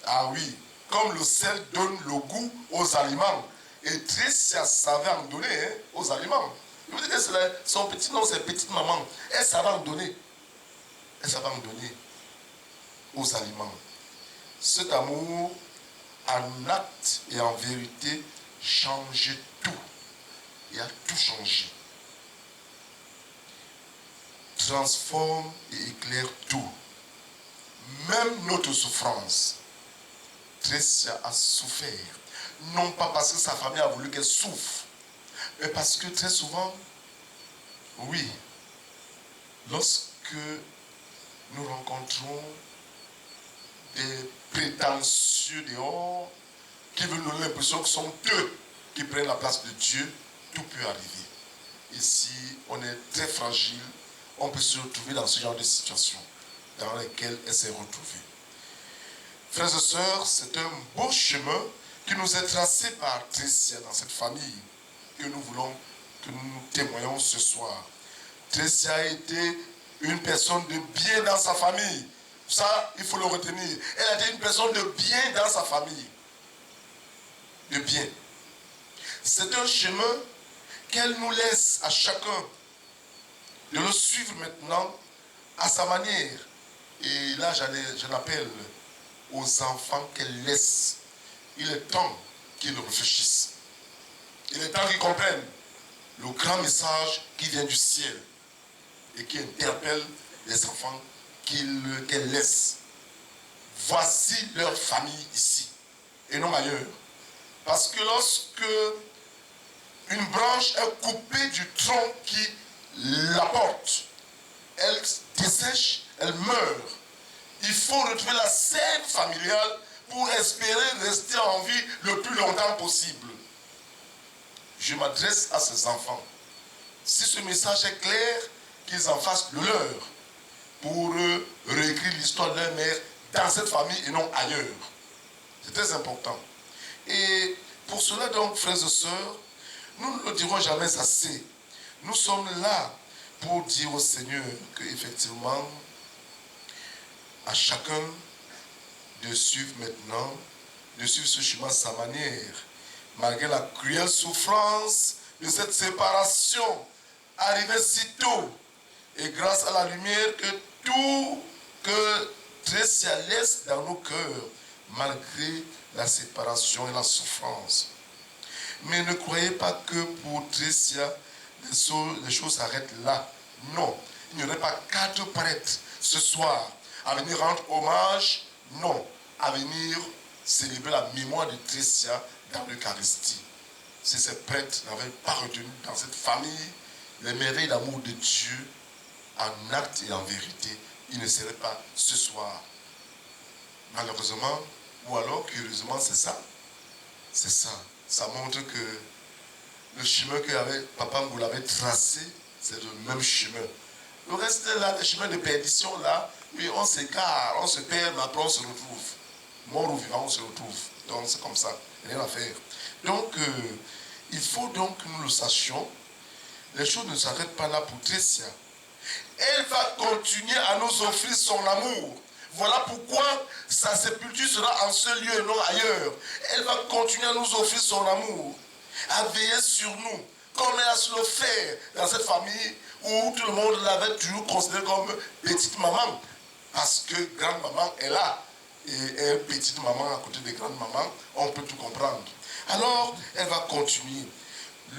Ah oui, comme le sel donne le goût aux aliments. Et Trécia savait en donner aux aliments. Je vous dis que son petit nom, c'est petite maman. Elle savait en donner. Elle savait en donner aux aliments. Cet amour, en acte et en vérité, change tout. Il a tout changé. Transforme et éclaire tout. Même notre souffrance. Trécia a souffert. Non pas parce que sa famille a voulu qu'elle souffre, mais parce que très souvent, oui, lorsque nous rencontrons des prétentieux dehors, qui veulent nous donner l'impression que ce sont eux qui prennent la place de Dieu, tout peut arriver. Et si on est très fragile, on peut se retrouver dans ce genre de situation dans laquelle elle s'est retrouvée. Frères et sœurs, c'est un beau chemin qui nous est tracé par Trécia dans cette famille que nous voulons, que nous témoignons ce soir. Trécia a été une personne de bien dans sa famille. Ça, il faut le retenir. Elle a été une personne de bien dans sa famille. De bien. C'est un chemin qu'elle nous laisse à chacun de le suivre maintenant à sa manière. Et là, j'en appelle aux enfants qu'elle laisse. Il est temps qu'ils réfléchissent. Il est temps qu'ils comprennent le grand message qui vient du ciel et qui interpelle les enfants qu'elle laisse. Voici leur famille ici et non ailleurs. Parce que lorsque une branche est coupée du tronc qui la porte, elle dessèche, elle meurt. Il faut retrouver la sève familiale pour espérer rester en vie le plus longtemps possible. Je m'adresse à ces enfants. Si ce message est clair, qu'ils en fassent le leur pour réécrire l'histoire de leur mère dans cette famille et non ailleurs. C'est très important. Et pour cela donc, frères et sœurs, nous ne le dirons jamais assez. Nous sommes là pour dire au Seigneur qu'effectivement, à chacun de suivre maintenant, de suivre ce chemin à sa manière, malgré la cruelle souffrance de cette séparation arrivée si tôt, et grâce à la lumière que Trécia laisse dans nos cœurs, malgré la séparation et la souffrance. Mais ne croyez pas que pour Trécia, les choses s'arrêtent là. Non, il n'y aurait pas 4 prêtres ce soir à venir rendre hommage, non, à venir célébrer la mémoire de Trécia dans l'Eucharistie. Si ces prêtres n'avaient pas retenu dans cette famille les merveilles d'amour de Dieu en acte et en vérité, ils ne seraient pas ce soir. Malheureusement, ou alors curieusement, c'est ça. C'est ça. Ça montre que le chemin que Papa Ngoula avait tracé, c'est le même chemin. Le reste là, les chemins de perdition là, oui, on s'égare, on se perd, mais après on se retrouve. Mort ou vivant, on se retrouve. Donc c'est comme ça, rien à faire. Donc, il faut donc que nous le sachions. Les choses ne s'arrêtent pas là pour Trécia. Elle va continuer à nous offrir son amour. Voilà pourquoi sa sépulture sera en ce lieu et non ailleurs. Elle va continuer à nous offrir son amour, à veiller sur nous, comme elle a su le faire dans cette famille où tout le monde l'avait toujours considérée comme petite maman. Parce que grande maman est là. Et elle, petite maman à côté de grande maman, on peut tout comprendre. Alors, elle va continuer.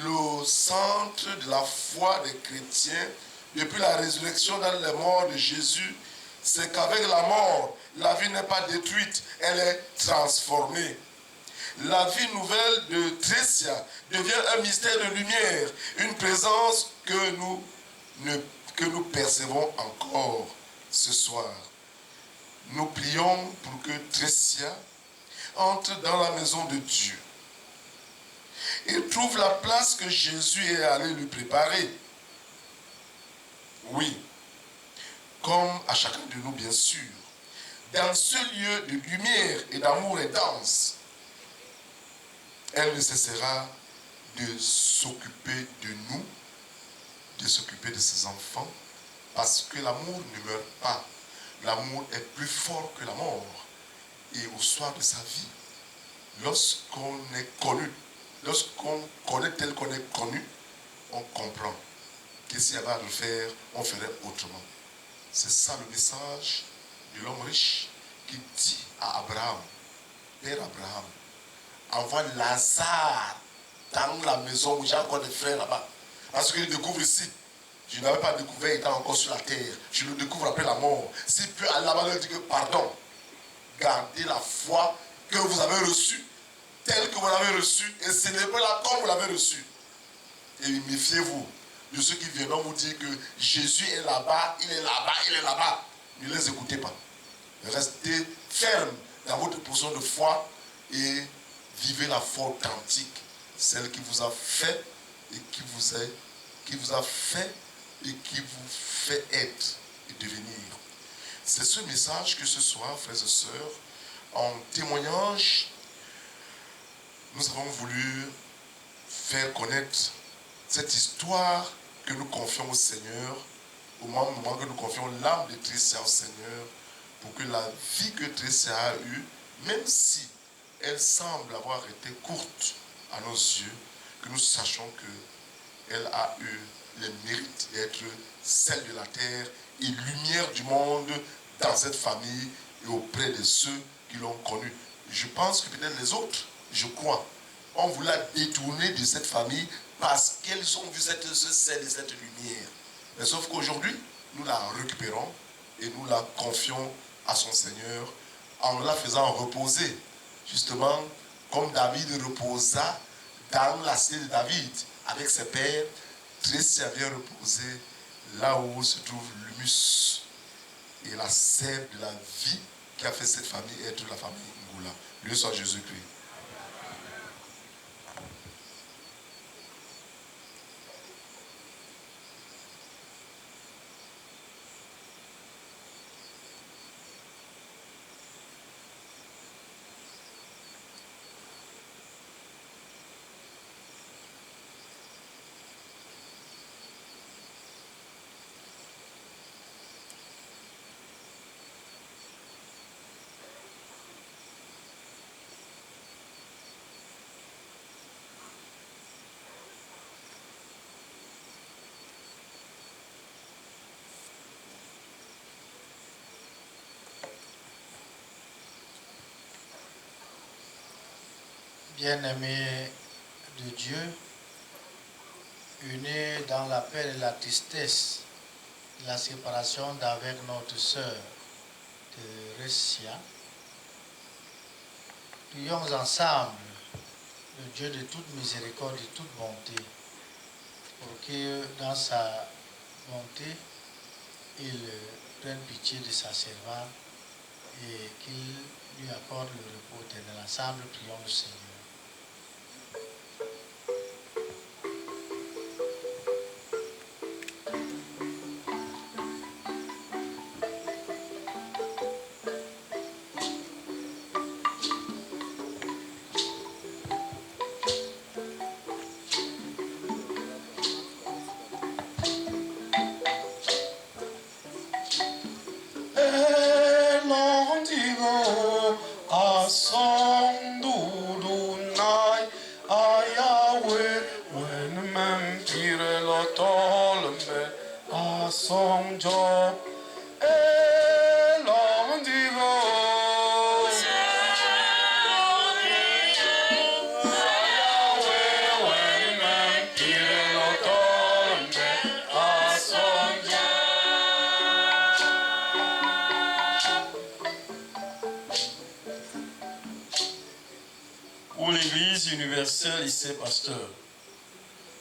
Le centre de la foi des chrétiens, depuis la résurrection dans les morts de Jésus, c'est qu'avec la mort, la vie n'est pas détruite, elle est transformée. La vie nouvelle de Trécia devient un mystère de lumière, une présence que nous percevons encore ce soir. Nous prions pour que Trécia entre dans la maison de Dieu et trouve la place que Jésus est allé lui préparer. Oui, comme à chacun de nous, bien sûr, dans ce lieu de lumière et d'amour intense, elle ne cessera de s'occuper de nous, de s'occuper de ses enfants, parce que l'amour ne meurt pas. L'amour est plus fort que la mort. Et au soir de sa vie, lorsqu'on est connu, lorsqu'on connaît tel qu'on est connu, on comprend que s'il y avait à le faire, on ferait autrement. C'est ça le message de l'homme riche qui dit à Abraham, Père Abraham, envoie Lazare dans la maison où j'ai encore des frères là-bas. Parce qu'il découvre ici. Je n'avais pas découvert étant encore sur la terre. Je le découvre après la mort. S'il peut aller là-bas, il dit que pardon. Gardez la foi que vous avez reçue, telle que vous l'avez reçue, et célébrez-la comme vous l'avez reçue. Et méfiez-vous de ceux qui viendront vous dire que Jésus est là-bas, il est là-bas, il est là-bas. Ne les écoutez pas. Restez ferme dans votre position de foi et vivez la foi authentique, celle qui vous a fait et qui vous a fait et qui vous fait être et devenir. C'est ce message que ce soir, frères et sœurs, en témoignage, nous avons voulu faire connaître cette histoire que nous confions au Seigneur, au moment que nous confions l'âme de Trécia au Seigneur, pour que la vie que Trécia a eue, même si elle semble avoir été courte à nos yeux, que nous sachions qu'elle a eu le mérite d'être celle de la terre et lumière du monde dans cette famille et auprès de ceux qui l'ont connu. Je pense que peut-être les autres, je crois, on vous l'a détourné de cette famille parce qu'elles ont vu cette sel et cette lumière. Mais sauf qu'aujourd'hui, nous la récupérons et nous la confions à son Seigneur en la faisant reposer, justement comme David reposa dans la cité de David avec ses pères. Christ vient reposer là où se trouve l'humus et la sève de la vie qui a fait cette famille être la famille Ngoula. Dieu soit Jésus-Christ. Bien-aimés de Dieu, unis dans la peine et la tristesse de la séparation d'avec notre sœur de Ressia, prions ensemble le Dieu de toute miséricorde et toute bonté, pour que dans sa bonté, il prenne pitié de sa servante et qu'il lui accorde le repos éternel. Ensemble, prions le Seigneur. Pour l'Église universelle et ses pasteurs,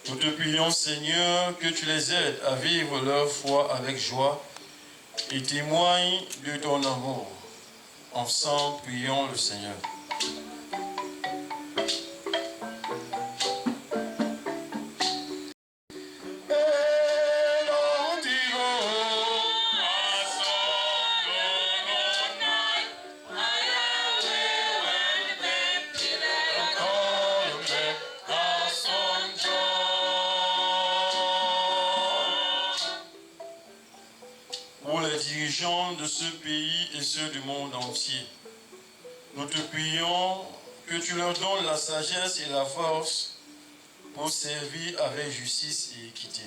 nous te prions, Seigneur, que tu les aides à vivre leur foi avec joie et témoignent de ton amour. Ensemble, prions le Seigneur. De ce pays et ceux du monde entier. Nous te prions que tu leur donnes la sagesse et la force pour servir avec justice et équité.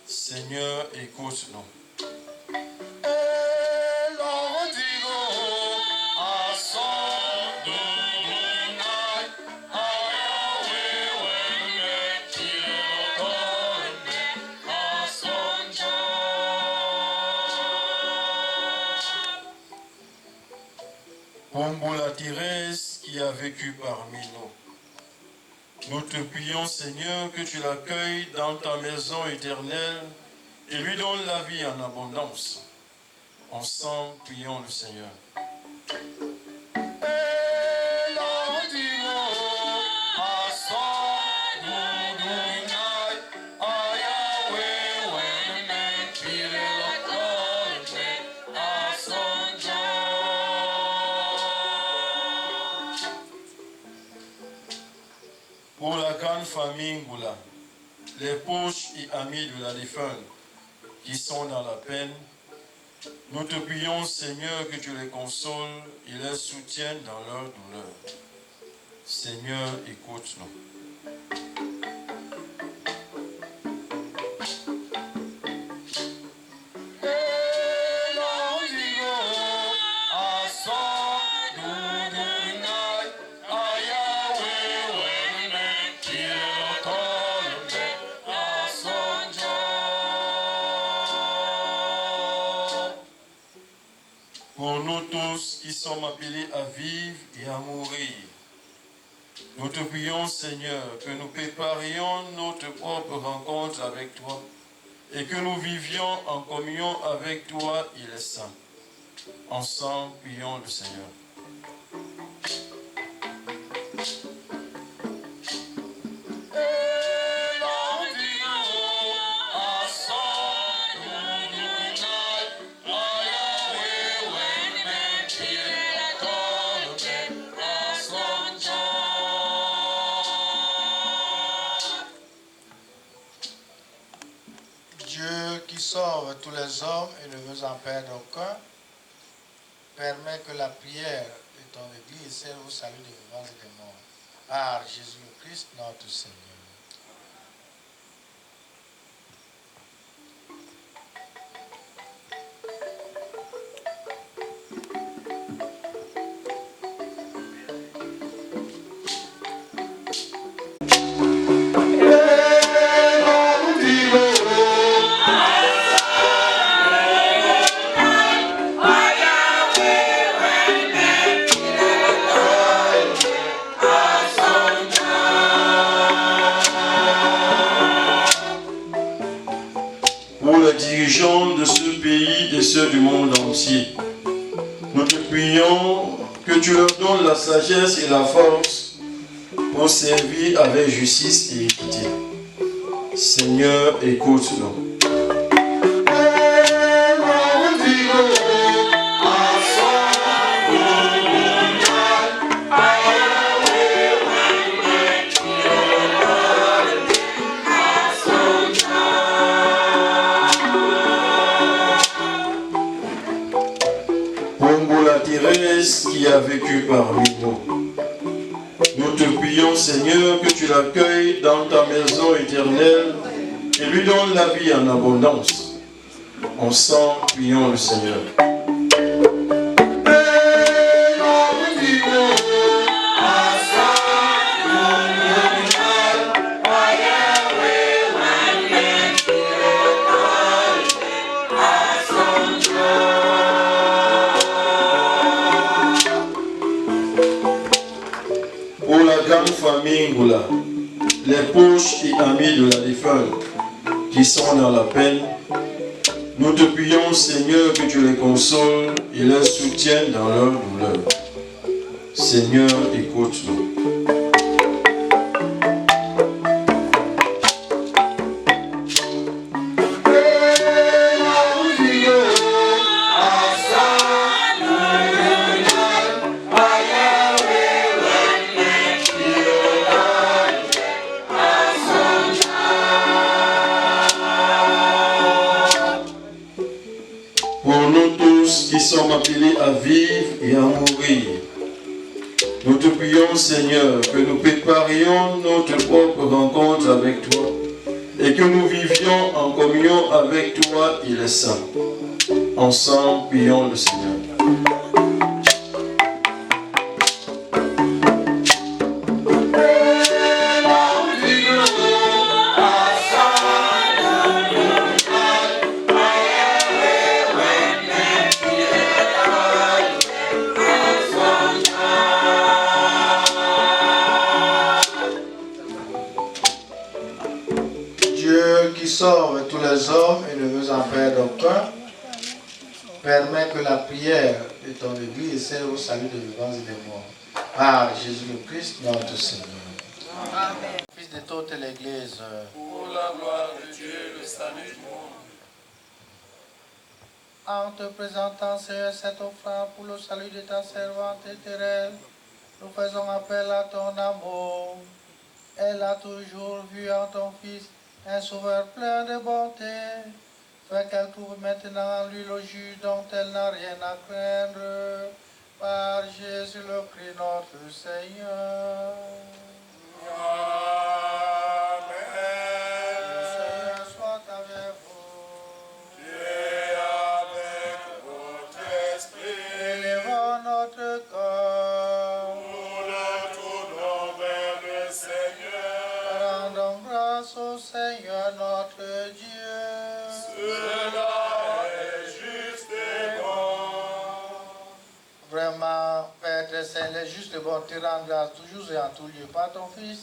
Seigneur, écoute-nous. Pour Ngoula Thérèse qui a vécu parmi nous, nous te prions, Seigneur, que tu l'accueilles dans ta maison éternelle et lui donnes la vie en abondance. Ensemble, prions le Seigneur. Pour la grande famille Ngoula, les proches et amis de la défunte qui sont dans la peine, nous te prions, Seigneur, que tu les consoles et les soutiennes dans leur douleur. Seigneur, écoute-nous. Lord, pour nous tous qui sommes appelés à vivre et à mourir. Nous te prions, Seigneur, que nous préparions notre propre rencontre avec toi et que nous vivions en communion avec toi et les saints. Ensemble, prions le Seigneur. Dieu qui sauve tous les hommes et ne veut en perdre aucun, permet que la prière de ton Église serve au salut des vivants et des morts. Par Jésus le Christ, notre Seigneur. Pour les dirigeants de ce pays et ceux du monde entier, nous te prions que tu leur donnes la sagesse et la force pour servir avec justice et équité. Seigneur, écoute-nous. Thérèse qui a vécu parmi nous. Nous te prions, Seigneur, que tu l'accueilles dans ta maison éternelle et lui donnes la vie en abondance. Ensemble, prions le Seigneur. Famille Ngoula, les proches et amis de la défunte qui sont dans la peine, nous te prions, Seigneur, que tu les consoles et les soutiennes dans leur douleur. Seigneur, écoute-nous. Appelés à vivre et à mourir. Nous te prions, Seigneur, que nous préparions notre propre rencontre avec toi et que nous vivions en communion avec toi et les saints. Ensemble, prions le Seigneur. Sauve tous les hommes et ne veut en perdre aucun, permet que la prière de ton Église serve au salut des vivants et des morts. Par Jésus le Christ, notre Seigneur. Amen. Fils de toute l'Église, pour la gloire de Dieu, le salut du monde. En te présentant, Seigneur, cette offrande pour le salut de ta servante éternelle, nous faisons appel à ton amour. Elle a toujours vu en ton Fils un sauveur plein de bonté. Fais qu'elle trouve maintenant en lui le jus dont elle n'a rien à craindre. Par Jésus le Christ notre Seigneur. Amen. Le Seigneur soit avec vous. Et avec votre esprit. Élevons notre corps. Nous le tournons vers le Seigneur. Rendons grâce au Seigneur notre Dieu. Cela est juste et bon. Père Saint, il est juste de bonté rendre grâce toujours et en tout lieu par ton Fils,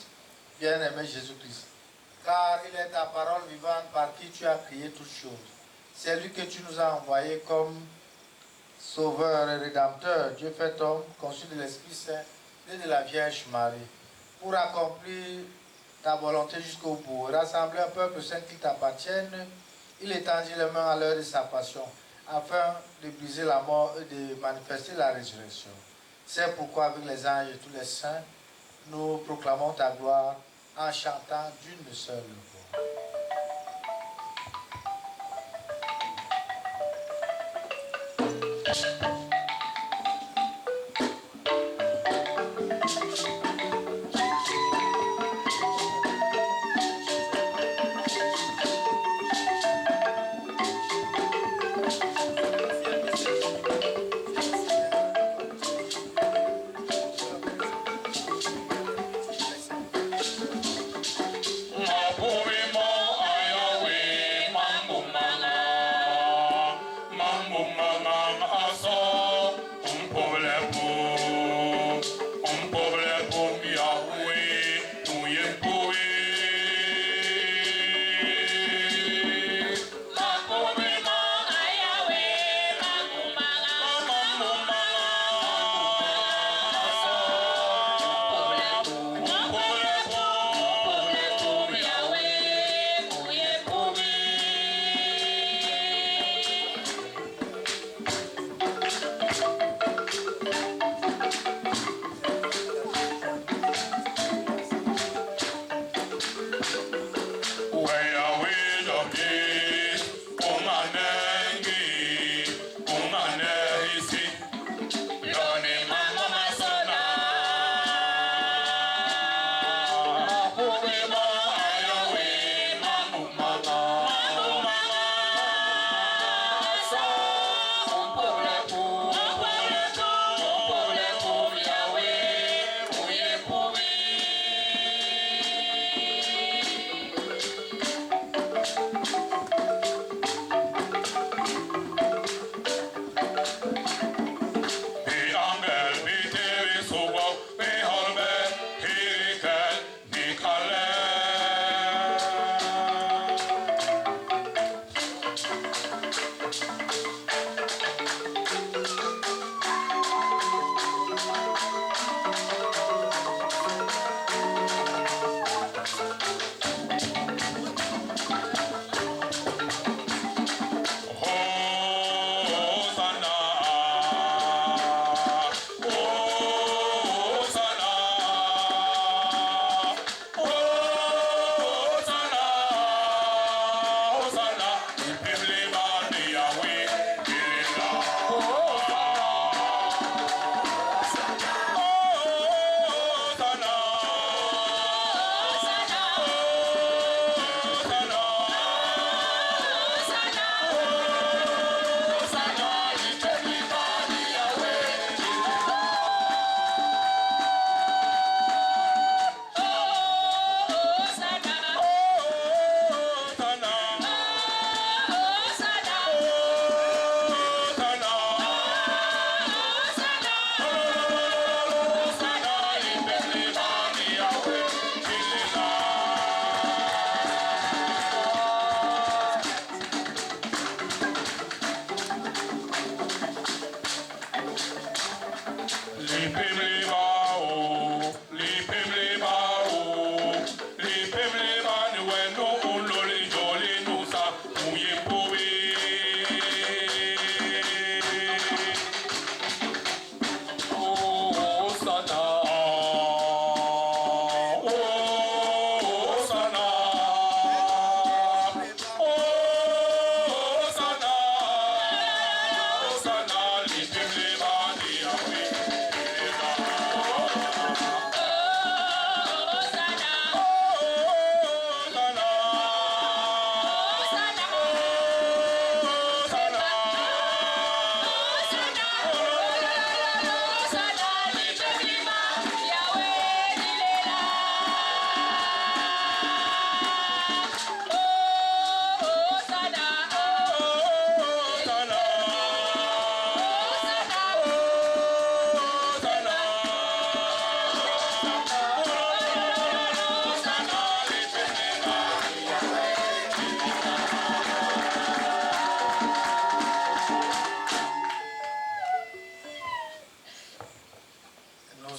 bien-aimé Jésus-Christ. Car il est ta parole vivante par qui tu as créé toutes choses. C'est lui que tu nous as envoyé comme Sauveur et Rédempteur, Dieu fait homme, conçu de l'Esprit Saint et de la Vierge Marie, pour accomplir ta volonté jusqu'au bout, rassembler un peuple saint qui t'appartienne. Il étendit les mains à l'heure de sa passion, afin de briser la mort et de manifester la résurrection. C'est pourquoi, avec les anges et tous les saints, nous proclamons ta gloire en chantant d'une seule voix. Yahweh,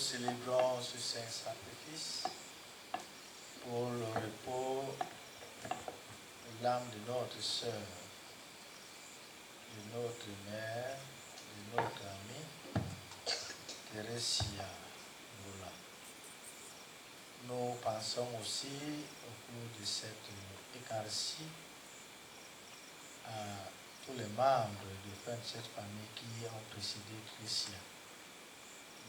célébrons ce saint sacrifice pour le repos de l'âme de notre sœur, de notre mère, de notre amie, Teresia Boula. Nous pensons aussi au cours de cette Eucharistie à tous les membres de cette famille qui ont précédé Christian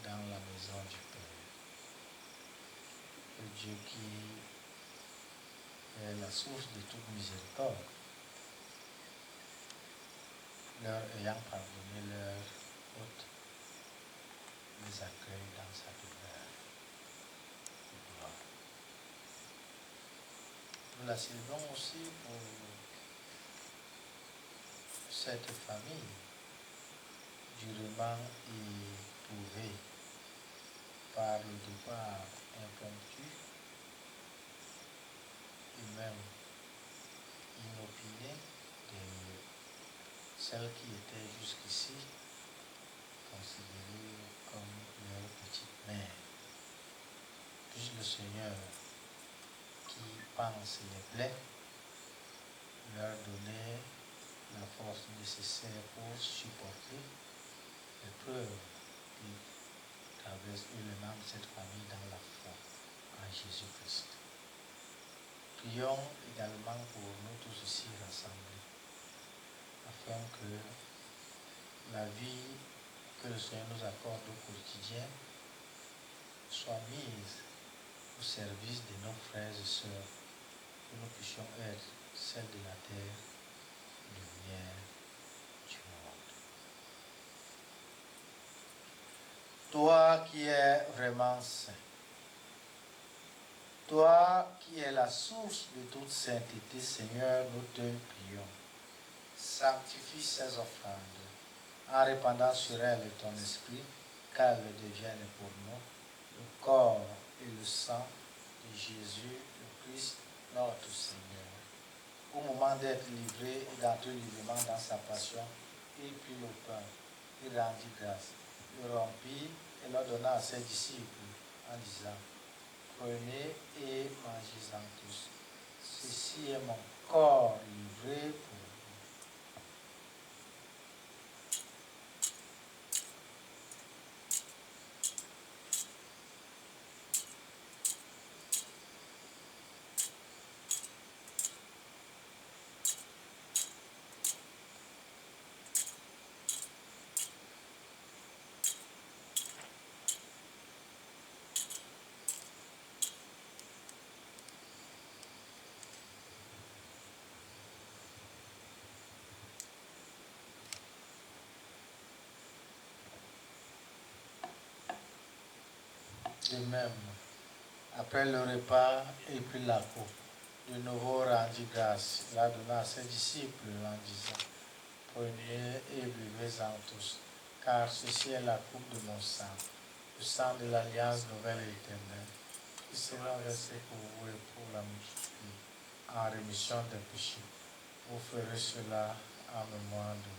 dans la maison du Père. Le Dieu qui est la source de toute miséricorde, leur ayant pardonné leur faute, les accueille dans sa demeure de gloire. Nous la célébrons aussi pour cette famille durement éprouvée par le départ impromptu et même inopiné de celles qui étaient jusqu'ici considérées comme leur petite mère. Puisse le Seigneur qui pense les plaies leur donner la force nécessaire pour supporter l'épreuve qui traverse les membres de cette famille dans la foi en Jésus-Christ. Prions également pour nous tous ici rassemblés, afin que la vie que le Seigneur nous accorde au quotidien soit mise au service de nos frères et sœurs, que nous puissions être celle de la terre, lumière du monde. Toi qui es vraiment saint, toi qui es la source de toute sainteté, Seigneur, nous te prions. Sanctifie ces offrandes en répandant sur elles ton esprit, qu'elles deviennent pour nous le corps et le sang de Jésus, le Christ, notre Seigneur. Au moment d'être livré et d'entrer librement dans sa passion, il prit le pain, il rendit grâce, le rompit et le donna à ses disciples en disant: prenez et mangez-en tous. Ceci est mon corps livré pour vous. De même, après le repas, il prit la coupe. De nouveau rendit grâce, la donna à ses disciples en disant: prenez et buvez-en tous, car ceci est la coupe de mon sang, le sang de l'alliance nouvelle et éternelle, qui sera versé pour vous et pour la multitude en rémission des péchés. Vous ferez cela en mémoire de moi.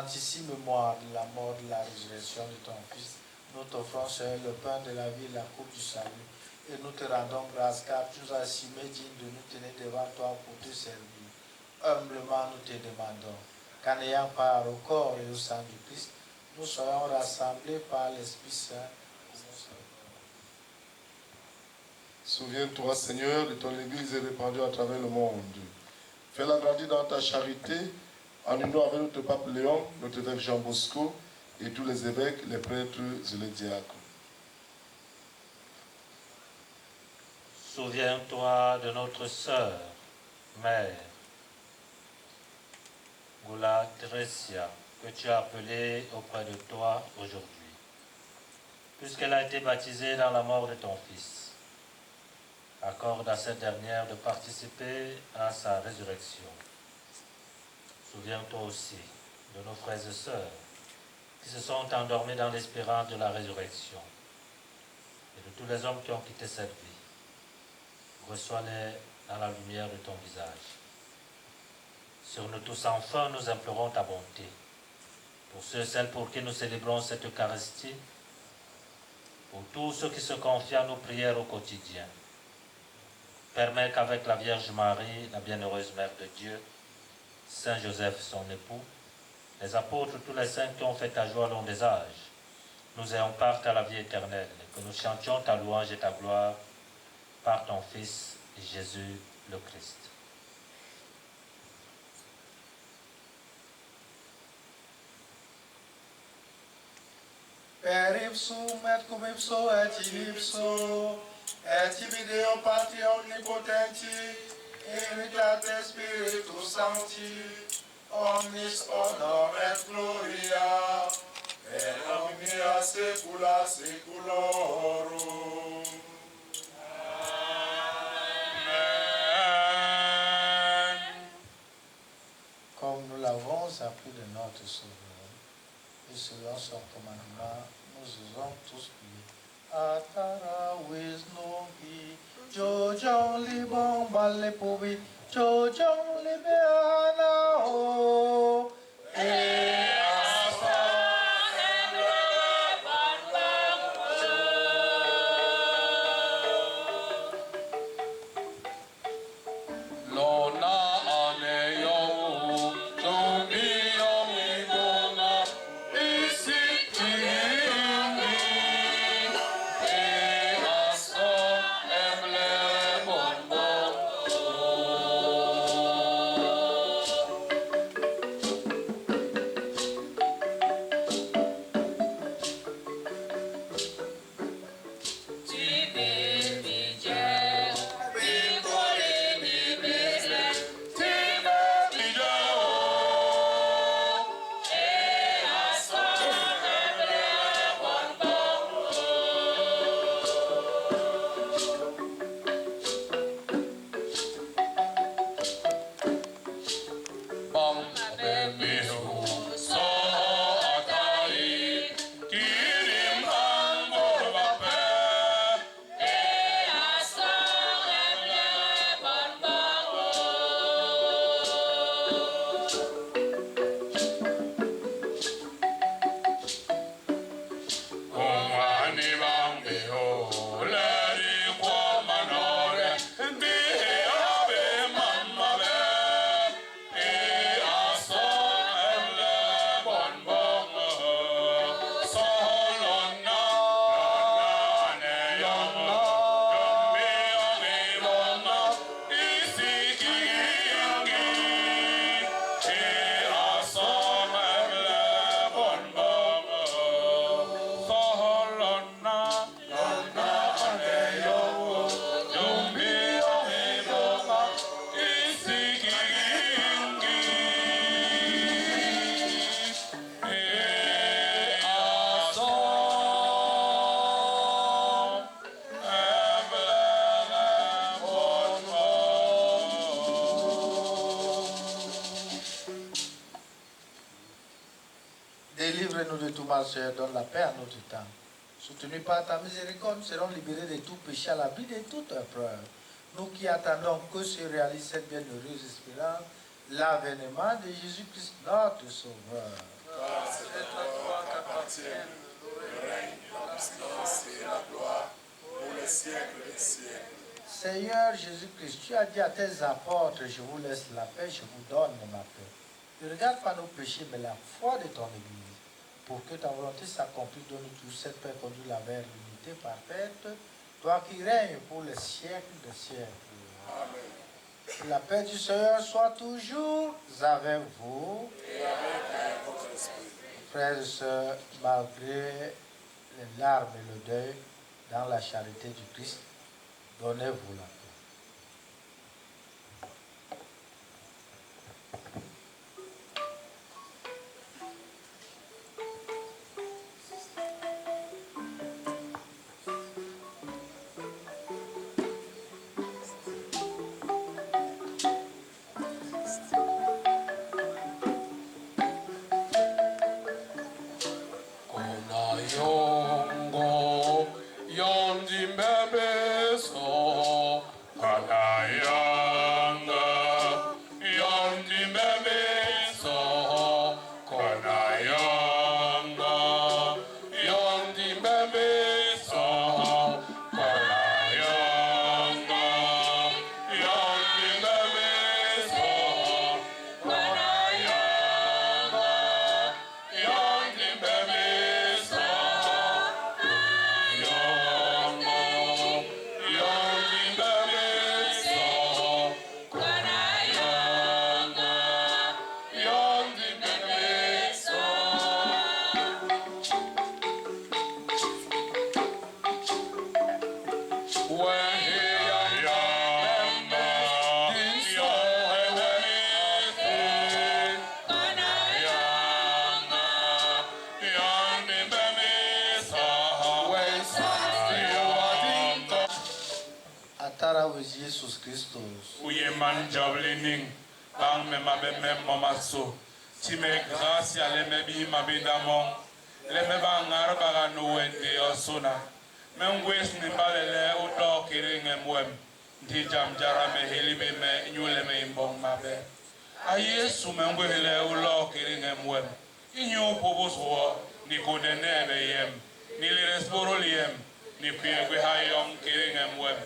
ici mémoire de la mort, de la résurrection de ton Fils, nous t'offrons, Seigneur, le pain de la vie, la coupe du salut. Et nous te rendons grâce car tu nous as estimés dignes de nous tenir devant toi pour te servir. Humblement nous te demandons qu'en ayant part au corps et au sang du Christ, nous soyons rassemblés par l'Esprit Saint. Souviens-toi, Seigneur, de ton Église répandue à travers le monde. Fais-la grandir dans ta charité, en union avec notre pape Léon, notre évêque Jean Bosco, et tous les évêques, les prêtres et les diacres. Souviens-toi de notre sœur, mère, Goula Thérèsia, que tu as appelée auprès de toi aujourd'hui, puisqu'elle a été baptisée dans la mort de ton Fils. Accorde à cette dernière de participer à sa résurrection. Souviens-toi aussi de nos frères et sœurs qui se sont endormis dans l'espérance de la résurrection et de tous les hommes qui ont quitté cette vie. Reçois-les dans la lumière de ton visage. Sur nous tous enfin, nous implorons ta bonté. Pour ceux et celles pour qui nous célébrons cette Eucharistie, pour tous ceux qui se confient à nos prières au quotidien, permets qu'avec la Vierge Marie, la bienheureuse Mère de Dieu, Saint Joseph, son époux, les apôtres, tous les saints qui ont fait ta joie au long des âges, nous ayons part à la vie éternelle, et que nous chantions ta louange et ta gloire par ton Fils, Jésus le Christ. Per ipsum et cum ipso et in ipso, et ibi Deo Patri omnipotenti, imitate Spiritus Sancti, omnis honor et gloria, per omnia saecula saeculorum. Comme nous l'avons appris de notre Sauveur, et selon son commandement, nous osons tous prier. Atara wisnogi, Jojong libong balepubi, Jojong libeana o. Délivre-nous de tout mal, Seigneur, donne la paix à notre temps. Soutenus par ta miséricorde, nous serons libérés de tout péché à l'abri de toute épreuve. Nous qui attendons que se réalise cette bienheureuse espérance, l'avènement de Jésus-Christ, notre Sauveur. car c'est à toi qu'appartiennent le règne, la puissance et la gloire pour les siècles des siècles. Seigneur Jésus-Christ, tu as dit à tes apôtres, je vous laisse la paix, je vous donne ma paix. Ne regarde pas nos péchés, mais la foi de ton Église. Pour que ta volonté s'accomplisse, donne-nous tous cette paix, conduis-la vers l'unité parfaite, toi qui règnes pour les siècles des siècles. Amen. Que la paix du Seigneur soit toujours avec vous. Et avec votre esprit. Frères et sœurs, malgré les larmes et le deuil, dans la charité du Christ, donnez-vous la paix. Yongo, yondi bebeso, kanayanga, yondi bebeso, kanayanga, yondi bebeso, kanayanga, yondi bebeso, kanayanga, yondi bebeso. Atara with Jesus Christus. Uye man jablining, bang me mabe me mamaso. Ti me grâce à les mebi mabidamon. Les me bangar baga no wende osuna. Men wes ni balele o do kiringe mwem. Di jam jara me heli me nyule me imbong mabe. A Yesu men wele o lo kiringe mwem. Inyo poboso ni kodene be yem. Ni le resporo liem. Ni piegwe hayom kiringe mwem.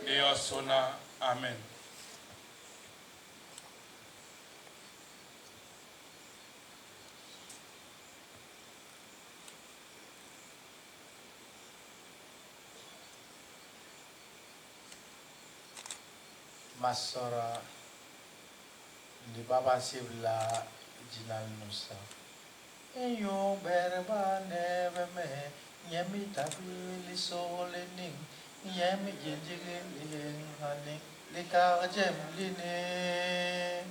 Dios sona, amen. Masora di baba sibla jinal nusa. Eyo berba neve me nyemi tabili solening. Yemi jinjigin honey, lika jemline.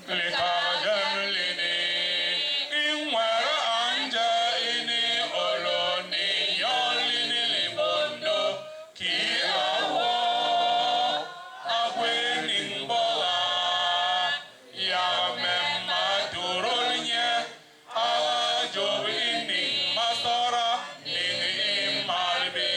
Lika jemline, inwara anja ini oloni yolini libondo ki awo agweni mbola ya memma turolnya ajo ini masora ini malbi.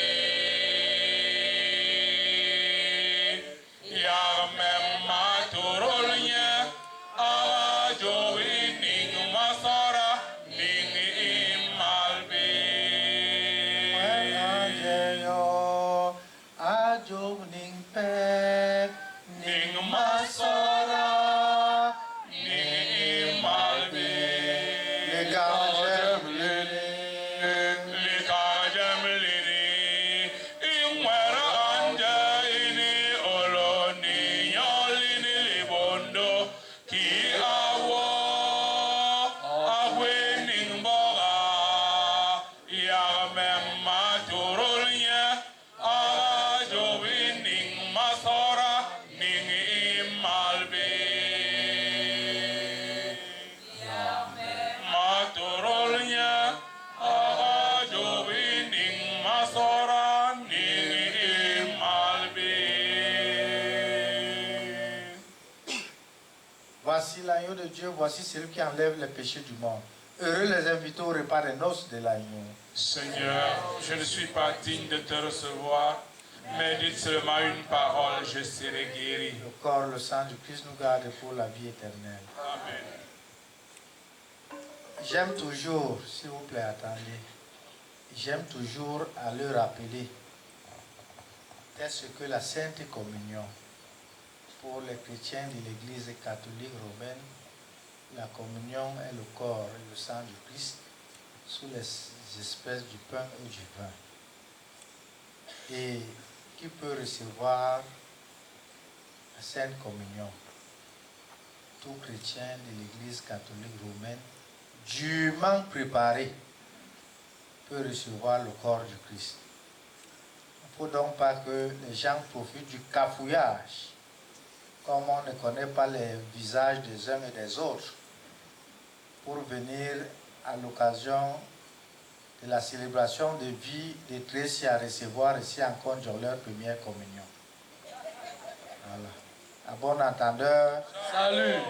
Voici l'agneau de Dieu, voici celui qui enlève les péchés du monde. Heureux les invités au repas des noces de l'agneau. Seigneur, je ne suis pas digne de te recevoir, mais dites seulement une parole, je serai guéri. Le corps, le sang du Christ nous garde pour la vie éternelle. Amen. J'aime toujours, s'il vous plaît, attendez, j'aime toujours à le rappeler, est-ce que la Sainte Communion, pour les chrétiens de l'Église catholique romaine, la communion est le corps et le sang du Christ sous les espèces du pain et du vin. Et qui peut recevoir la Sainte Communion? Tout chrétien de l'Église catholique romaine, dûment préparé, peut recevoir le corps du Christ. Il ne faut donc pas que les gens profitent du cafouillage, comme on ne connaît pas les visages des uns et des autres, pour venir à l'occasion de la célébration de vie de Tracy à recevoir ici en conjoint leur première communion. Voilà. À bon entendeur. Salut.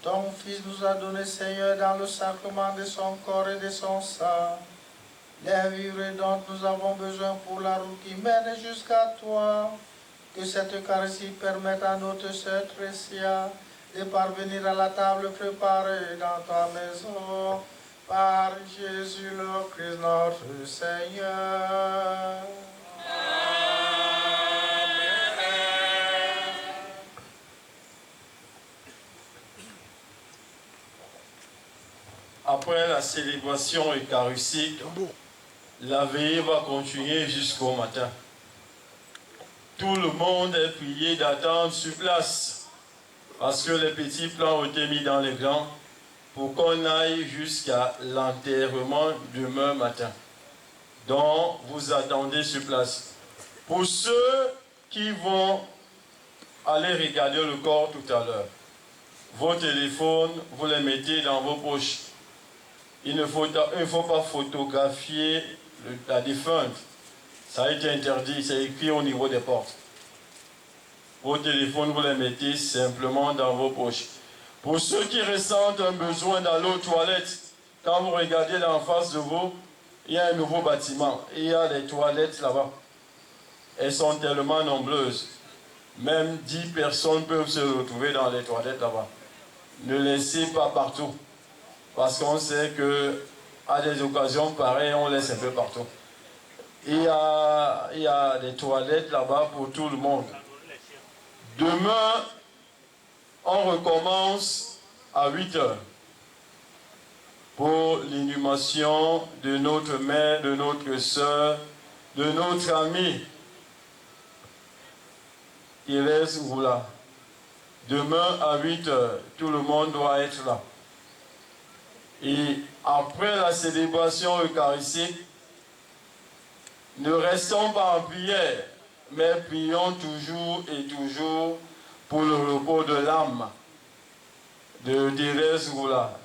Ton Fils nous a donné, Seigneur, dans le sacrement de son corps et de son sang, les vivres dont nous avons besoin pour la route qui mène jusqu'à toi. Que cette Eucharistie permette à notre sœur Trécia de parvenir à la table préparée dans ta maison, par Jésus le Christ notre Seigneur. Après la célébration eucharistique, la veillée va continuer jusqu'au matin. Tout le monde est prié d'attendre sur place parce que les petits plans ont été mis dans les grands pour qu'on aille jusqu'à l'enterrement demain matin. Donc, vous attendez sur place. Pour ceux qui vont aller regarder le corps tout à l'heure, vos téléphones, vous les mettez dans vos poches. Il ne faut pas photographier la défunte. Ça a été interdit, c'est écrit au niveau des portes. Vos téléphones, vous les mettez simplement dans vos poches. Pour ceux qui ressentent un besoin d'aller aux toilettes, quand vous regardez en face de vous, il y a un nouveau bâtiment. Il y a des toilettes là-bas. Elles sont tellement nombreuses. Même 10 personnes peuvent se retrouver dans les toilettes là-bas. Ne laissez pas partout. Parce qu'on sait qu'à des occasions pareilles, on laisse un peu partout. Il y a des toilettes là-bas pour tout le monde. Demain, on recommence à 8 h pour l'inhumation de notre mère, de notre soeur, de notre amie, Thérèse Oula. Demain à 8 h, tout le monde doit être là. Et après la célébration eucharistique, ne restons pas en prière. mais prions toujours et toujours pour le repos de l'âme de Thérèse Roula.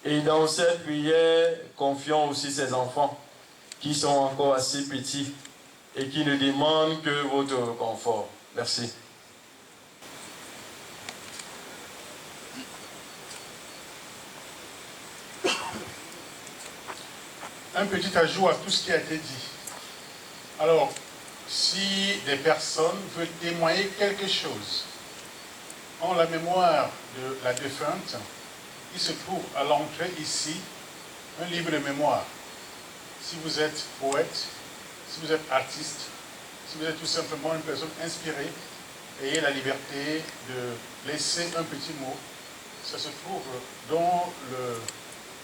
Et dans cette prière, confions aussi ces enfants qui sont encore assez petits et qui ne demandent que votre confort. Merci. Un petit ajout à tout ce qui a été dit. Alors, si des personnes veulent témoigner quelque chose en la mémoire de la défunte, il se trouve à l'entrée ici un livre de mémoire. Si vous êtes poète, si vous êtes artiste, si vous êtes tout simplement une personne inspirée, ayez la liberté de laisser un petit mot. Ça se trouve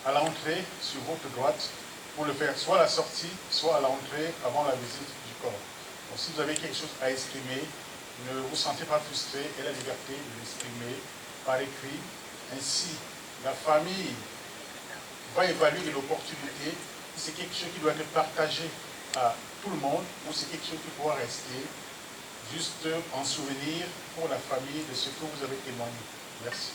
à l'entrée sur votre droite pour le faire soit à la sortie, soit à l'entrée avant la visite du corps. Donc, si vous avez quelque chose à exprimer, ne vous sentez pas frustré et la liberté de l'exprimer par écrit. Ainsi, la famille va évaluer l'opportunité si c'est quelque chose qui doit être partagé à tout le monde ou c'est quelque chose qui pourra rester juste en souvenir pour la famille de ce que vous avez témoigné. Merci.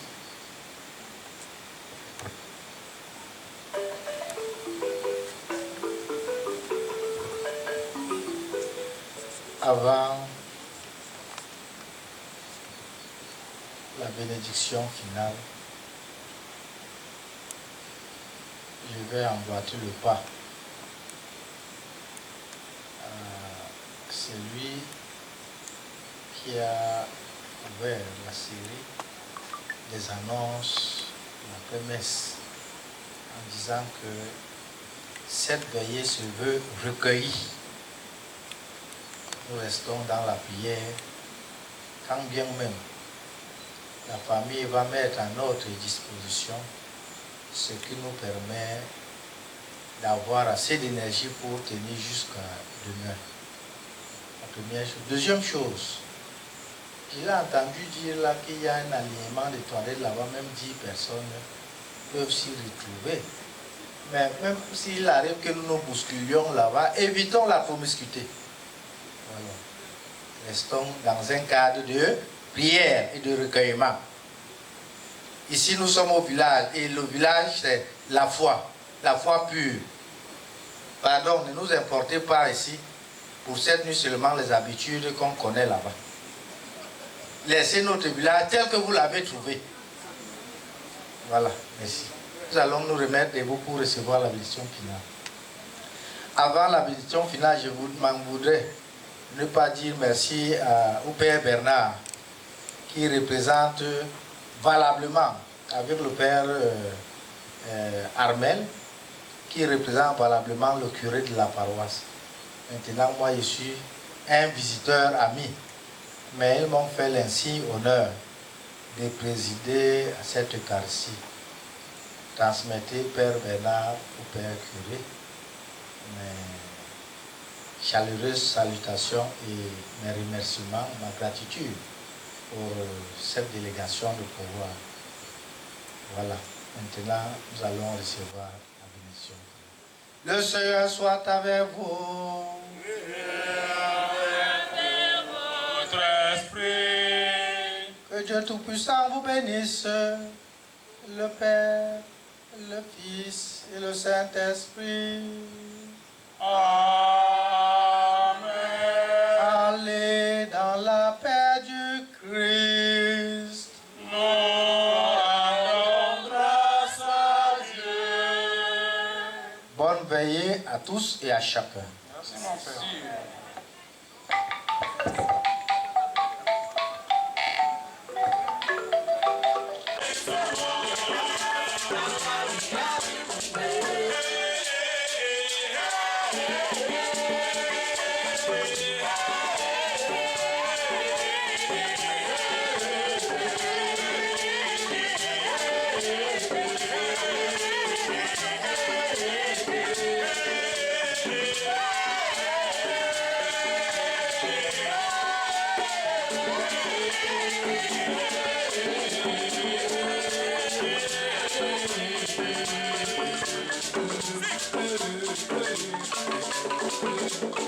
Avant la bénédiction finale, je vais emboîter le pas à celui qui a ouvert la série des annonces de la promesse en disant que cette veillée se veut recueillie. Nous restons dans la prière, quand bien même la famille va mettre à notre disposition ce qui nous permet d'avoir assez d'énergie pour tenir jusqu'à demain. La première chose. Deuxième chose, il a entendu dire là qu'il y a un alignement de toilettes là-bas, même 10 personnes peuvent s'y retrouver. Mais même s'il arrive que nous nous bousculions là-bas, évitons la promiscuité. Voilà. Restons dans un cadre de prière et de recueillement. Ici, nous sommes au village et le village, c'est la foi pure. Pardon, ne nous importez pas ici pour cette nuit seulement les habitudes qu'on connaît là-bas. Laissez notre village tel que vous l'avez trouvé. Voilà, merci. Nous allons nous remettre debout pour recevoir la bénédiction finale. Avant la bénédiction finale, je voudrais ne pas dire merci au Père Bernard, qui représente valablement, avec le Père Armel, qui représente valablement le curé de la paroisse. Maintenant, moi, je suis un visiteur ami, mais ils m'ont fait l'insigne honneur de présider à cette Eucharistie. Transmettez Père Bernard au Père curé mes chaleureuses salutations et mes remerciements, ma gratitude pour cette délégation de pouvoir. Voilà, maintenant nous allons recevoir la bénédiction. Le Seigneur soit avec vous. Votre esprit. Que Dieu Tout-Puissant vous bénisse, le Père, le Fils et le Saint-Esprit. Amen. Allez dans la paix du Christ. Nous rendons grâce à Dieu. Bonne veillée à tous et à chacun. Merci mon Père. Thank you.